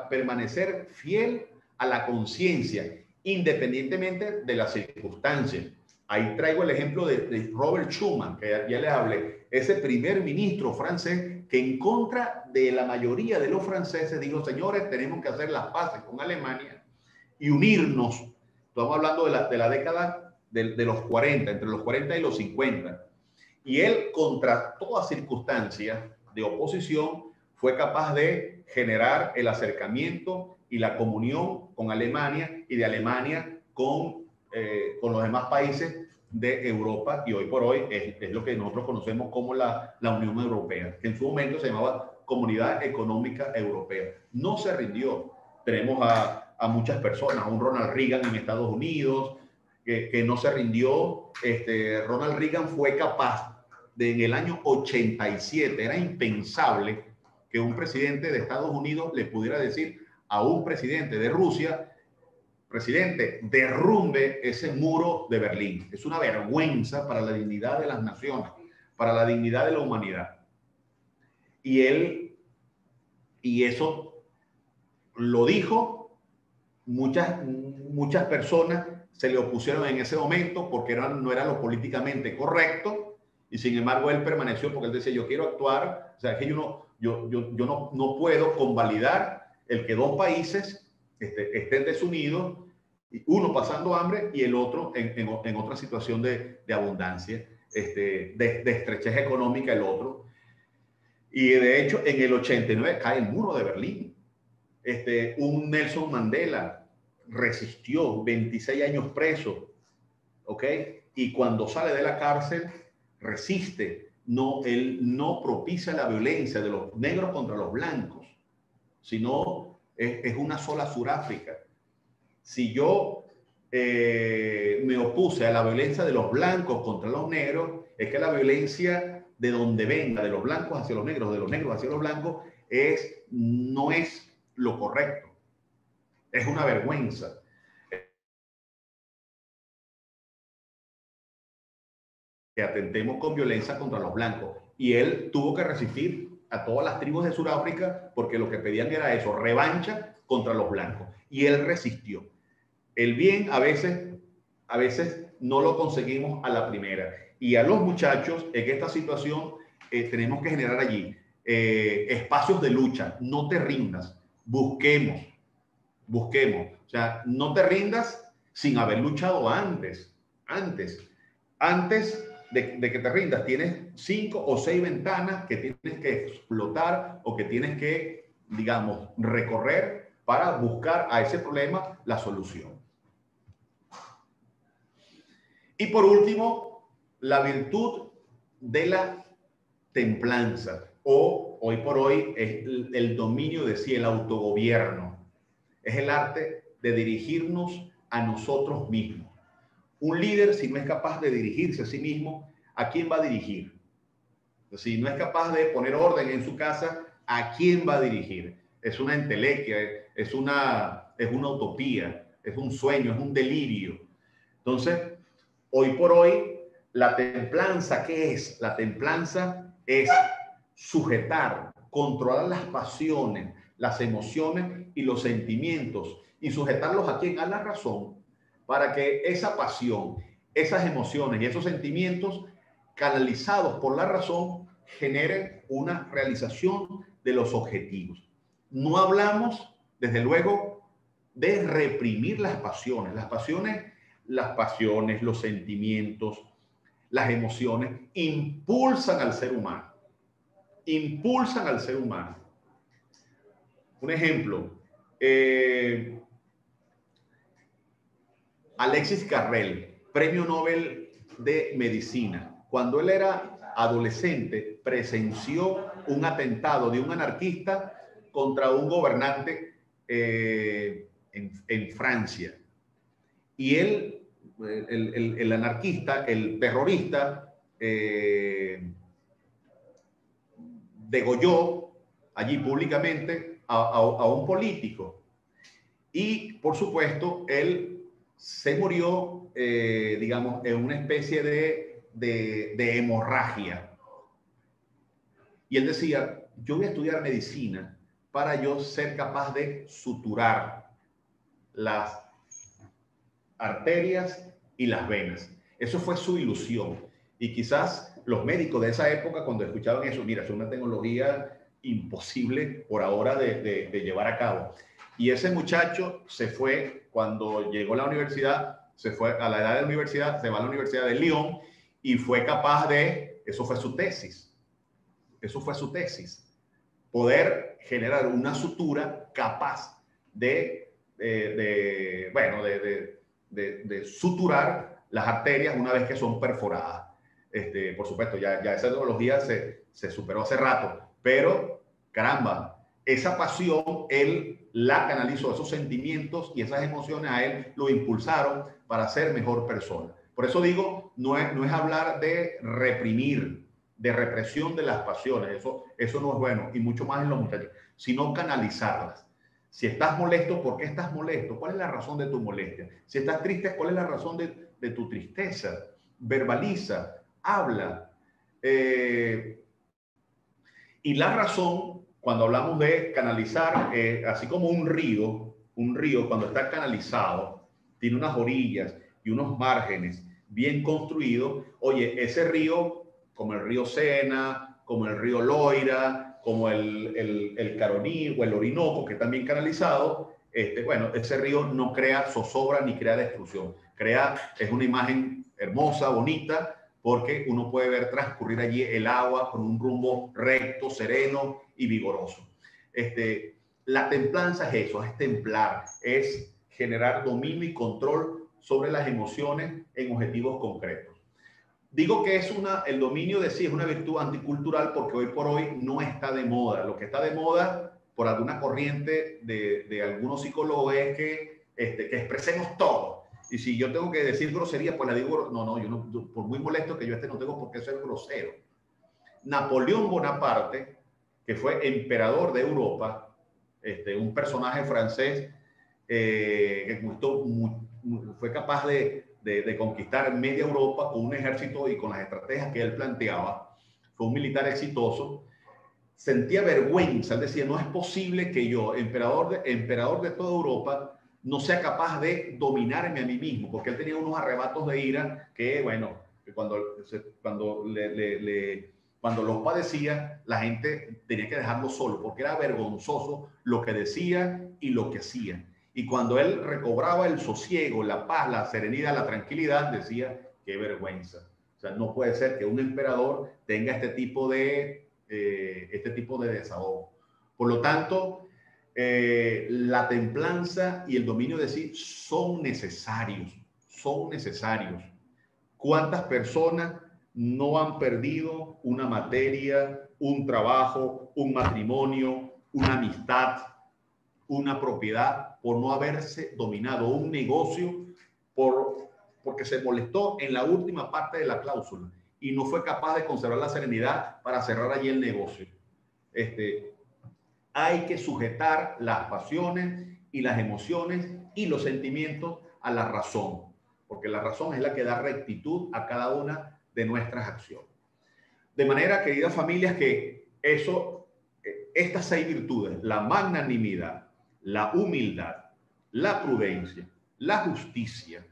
permanecer fiel a la conciencia, independientemente de las circunstancias. Ahí traigo el ejemplo de Robert Schuman, que ya les hablé, ese primer ministro francés que en contra de la mayoría de los franceses dijo: señores, tenemos que hacer las paces con Alemania y unirnos. Estamos hablando de la década de los 40, entre los 40 y los 50. Y él, contra toda circunstancia de oposición, fue capaz de generar el acercamiento y la comunión con Alemania y de Alemania con los demás países de Europa, y hoy por hoy es lo que nosotros conocemos como la Unión Europea, que en su momento se llamaba Comunidad Económica Europea. No se rindió. Tenemos a muchas personas, a un Ronald Reagan en Estados Unidos, que no se rindió. Ronald Reagan fue capaz de, en el año 87, era impensable que un presidente de Estados Unidos le pudiera decir a un presidente de Rusia: presidente, derrumbe ese muro de Berlín. Es una vergüenza para la dignidad de las naciones, para la dignidad de la humanidad. Y eso lo dijo, muchas personas se le opusieron en ese momento porque no era lo políticamente correcto, y sin embargo él permaneció porque él decía, yo quiero actuar, o sea, que yo no puedo convalidar el que dos países estén desunidos, uno pasando hambre y el otro en otra situación de abundancia, de estrechez económica el otro. Y de hecho en el 89 cae el muro de Berlín. Un Nelson Mandela resistió 26 años preso, ¿ok? Y cuando sale de la cárcel, resiste. No, él no propicia la violencia de los negros contra los blancos, sino es una sola Sudáfrica. Si yo me opuse a la violencia de los blancos contra los negros, es que la violencia de donde venga, de los blancos hacia los negros, de los negros hacia los blancos, no es lo correcto. Es una vergüenza. Que atentemos con violencia contra los blancos. Y él tuvo que resistir a todas las tribus de Sudáfrica porque lo que pedían era eso, revancha contra los blancos. Y él resistió. El bien a veces no lo conseguimos a la primera. Y a los muchachos en esta situación tenemos que generar allí espacios de lucha. No te rindas. Busquemos. O sea, no te rindas sin haber luchado antes de que te rindas. Tienes 5 o 6 ventanas que tienes que explotar o que tienes que, digamos, recorrer para buscar a ese problema la solución. Y por último, la virtud de la templanza, o hoy por hoy es el dominio de sí, el autogobierno. Es el arte de dirigirnos a nosotros mismos. Un líder, si no es capaz de dirigirse a sí mismo, ¿a quién va a dirigir? Si no es capaz de poner orden en su casa, ¿a quién va a dirigir? Es una entelequia, es una utopía, es un sueño, es un delirio. Entonces, hoy por hoy, la templanza, ¿qué es? La templanza es sujetar, controlar las pasiones, las emociones y los sentimientos. ¿Y sujetarlos a quién? A la razón, para que esa pasión, esas emociones y esos sentimientos canalizados por la razón generen una realización de los objetivos. No hablamos, desde luego, de reprimir las pasiones. Las pasiones, los sentimientos, las emociones impulsan al ser humano. Impulsan al ser humano. Un ejemplo, Alexis Carrel, Premio Nobel de Medicina. Cuando él era adolescente, presenció un atentado de un anarquista contra un gobernante en Francia. Y él, el anarquista, el terrorista, degolló allí públicamente a un político. Y, por supuesto, él se murió, digamos, en una especie de hemorragia. Y él decía, yo voy a estudiar medicina para yo ser capaz de suturar las arterias y las venas. Eso fue su ilusión. Y quizás los médicos de esa época, cuando escuchaban eso, mira, es una tecnología imposible por ahora de llevar a cabo. Y ese muchacho se fue, cuando llegó a la universidad, se fue a la edad de la universidad, se va a la Universidad de Lyon y fue capaz de, eso fue su tesis, poder generar una sutura capaz de suturar las arterias una vez que son perforadas. Por supuesto, ya esa tecnología se superó hace rato, pero caramba, esa pasión él la canalizó, esos sentimientos y esas emociones a él lo impulsaron para ser mejor persona. Por eso digo, no es hablar de reprimir, de represión de las pasiones, eso no es bueno, y mucho más en los muchachos, sino canalizarlas. Si estás molesto, ¿por qué estás molesto? ¿Cuál es la razón de tu molestia? Si estás triste, ¿cuál es la razón de tu tristeza? Verbaliza, habla. Y la razón, cuando hablamos de canalizar, así como un río cuando está canalizado, tiene unas orillas, y unos márgenes bien construidos, oye, ese río, como el río Sena, como el río Loira, como el Caroní o el Orinoco, que están bien canalizados, bueno, ese río no crea zozobra ni crea destrucción. Es una imagen hermosa, bonita, porque uno puede ver transcurrir allí el agua con un rumbo recto, sereno y vigoroso. La templanza es eso, es templar, es generar dominio y control sobre las emociones en objetivos concretos. Digo que el dominio de sí es una virtud anticultural porque hoy por hoy no está de moda. Lo que está de moda por alguna corriente de algunos psicólogos es que expresemos todo. Y si yo tengo que decir grosería, pues la digo, yo por muy molesto que yo no tengo por qué ser grosero. Napoleón Bonaparte, que fue emperador de Europa, un personaje francés que fue capaz de conquistar media Europa con un ejército y con las estrategias que él planteaba, fue un militar exitoso, sentía vergüenza, él decía, no es posible que yo, emperador de toda Europa, no sea capaz de dominarme a mí mismo, porque él tenía unos arrebatos de ira que, bueno, que cuando los padecía, la gente tenía que dejarlo solo, porque era vergonzoso lo que decía y lo que hacía. Y cuando él recobraba el sosiego, la paz, la serenidad, la tranquilidad, decía, qué vergüenza. O sea, no puede ser que un emperador tenga este tipo de desahogo. Por lo tanto, la templanza y el dominio de sí son necesarios, son necesarios. ¿Cuántas personas no han perdido una materia, un trabajo, un matrimonio, una amistad, una propiedad por no haberse dominado, un negocio porque se molestó en la última parte de la cláusula y no fue capaz de conservar la serenidad para cerrar allí el negocio? Hay que sujetar las pasiones y las emociones y los sentimientos a la razón, porque la razón es la que da rectitud a cada una de nuestras acciones. De manera, queridas familias, que estas 6 virtudes, la magnanimidad, la humildad, la prudencia, la justicia,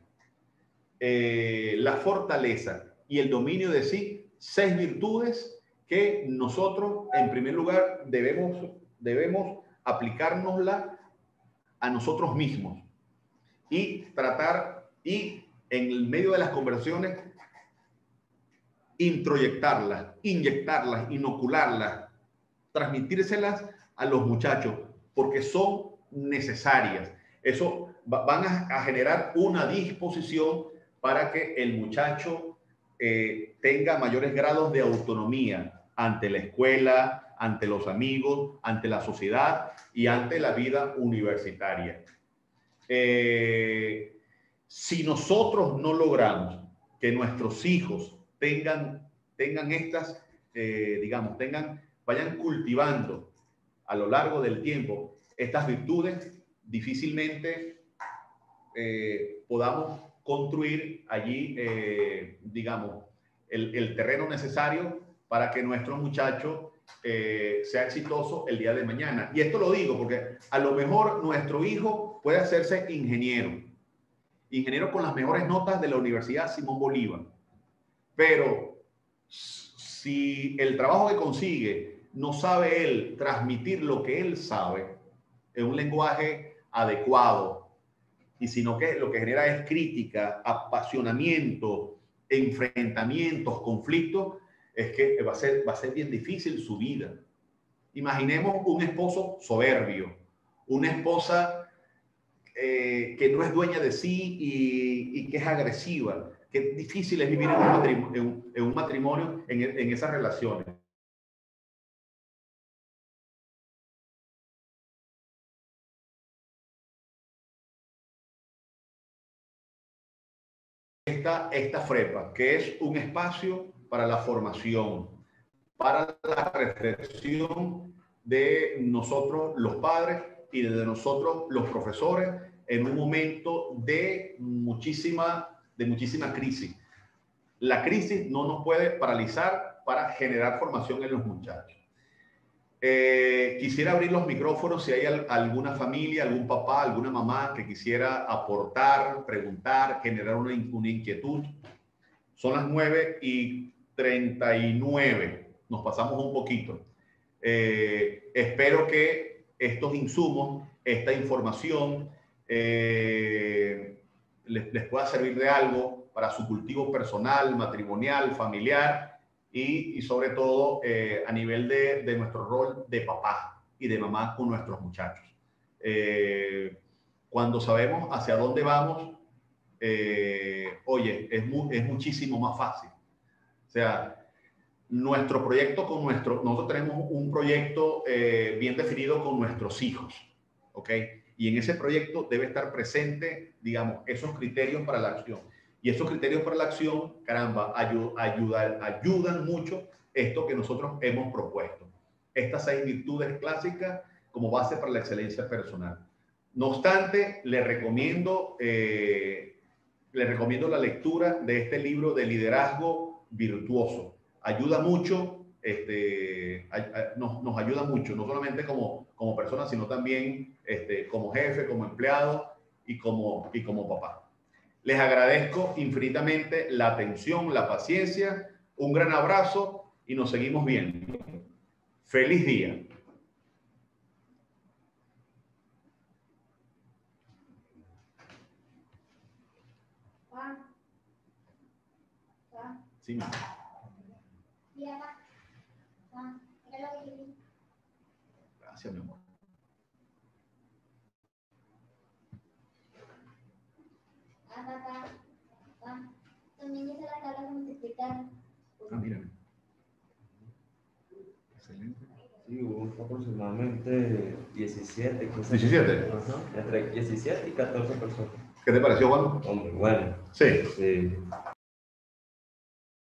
la fortaleza y el dominio de sí, 6 virtudes que nosotros, en primer lugar, debemos aplicárnosla a nosotros mismos y tratar, y en el medio de las conversaciones, introyectarlas, inyectarlas, inocularlas, transmitírselas a los muchachos, porque son necesarias. Eso van a generar una disposición para que el muchacho tenga mayores grados de autonomía ante la escuela, ante los amigos, ante la sociedad y ante la vida universitaria. Si nosotros no logramos que nuestros hijos tengan estas, vayan cultivando a lo largo del tiempo estas virtudes, difícilmente podamos construir allí, el terreno necesario para que nuestro muchacho sea exitoso el día de mañana. Y esto lo digo porque a lo mejor nuestro hijo puede hacerse ingeniero con las mejores notas de la Universidad Simón Bolívar, pero si el trabajo que consigue no sabe él transmitir lo que él sabe en un lenguaje adecuado, y sino que lo que genera es crítica, apasionamiento, enfrentamientos, conflictos, es que va a ser bien difícil su vida. Imaginemos un esposo soberbio, una esposa que no es dueña de sí y que es agresiva. Qué difícil es vivir en un matrimonio, en esas relaciones. Esta FREPA, que es un espacio para la formación, para la reflexión de nosotros los padres y de nosotros los profesores en un momento de muchísima crisis. La crisis no nos puede paralizar para generar formación en los muchachos. Quisiera abrir los micrófonos si hay alguna familia, algún papá, alguna mamá que quisiera aportar, preguntar, generar una inquietud. Son las 9:39. Nos pasamos un poquito. Espero que estos insumos, esta información, les pueda servir de algo para su cultivo personal, matrimonial, familiar y sobre todo a nivel de nuestro rol de papá y de mamá con nuestros muchachos. Cuando sabemos hacia dónde vamos, oye, es muchísimo más fácil. O sea, nuestro proyecto nosotros tenemos un proyecto bien definido con nuestros hijos, ¿ok? Y en ese proyecto debe estar presente, digamos, esos criterios para la acción. Y esos criterios para la acción, caramba, ayudan mucho esto que nosotros hemos propuesto. Estas 6 virtudes clásicas como base para la excelencia personal. No obstante, le recomiendo la lectura de este libro de liderazgo virtuoso. Ayuda mucho, nos ayuda mucho, no solamente como persona, sino también como jefe, como empleado y como papá. Les agradezco infinitamente la atención, la paciencia, un gran abrazo y nos seguimos viendo. ¡Feliz día! Sí, gracias, mi amor. También hice la tabla de multiplicar. Mírame. Excelente. Sí, hubo aproximadamente 17. 17. Ajá, entre 17 y 14 personas. ¿Qué te pareció, Juan? Hombre, bueno. Sí. Sí.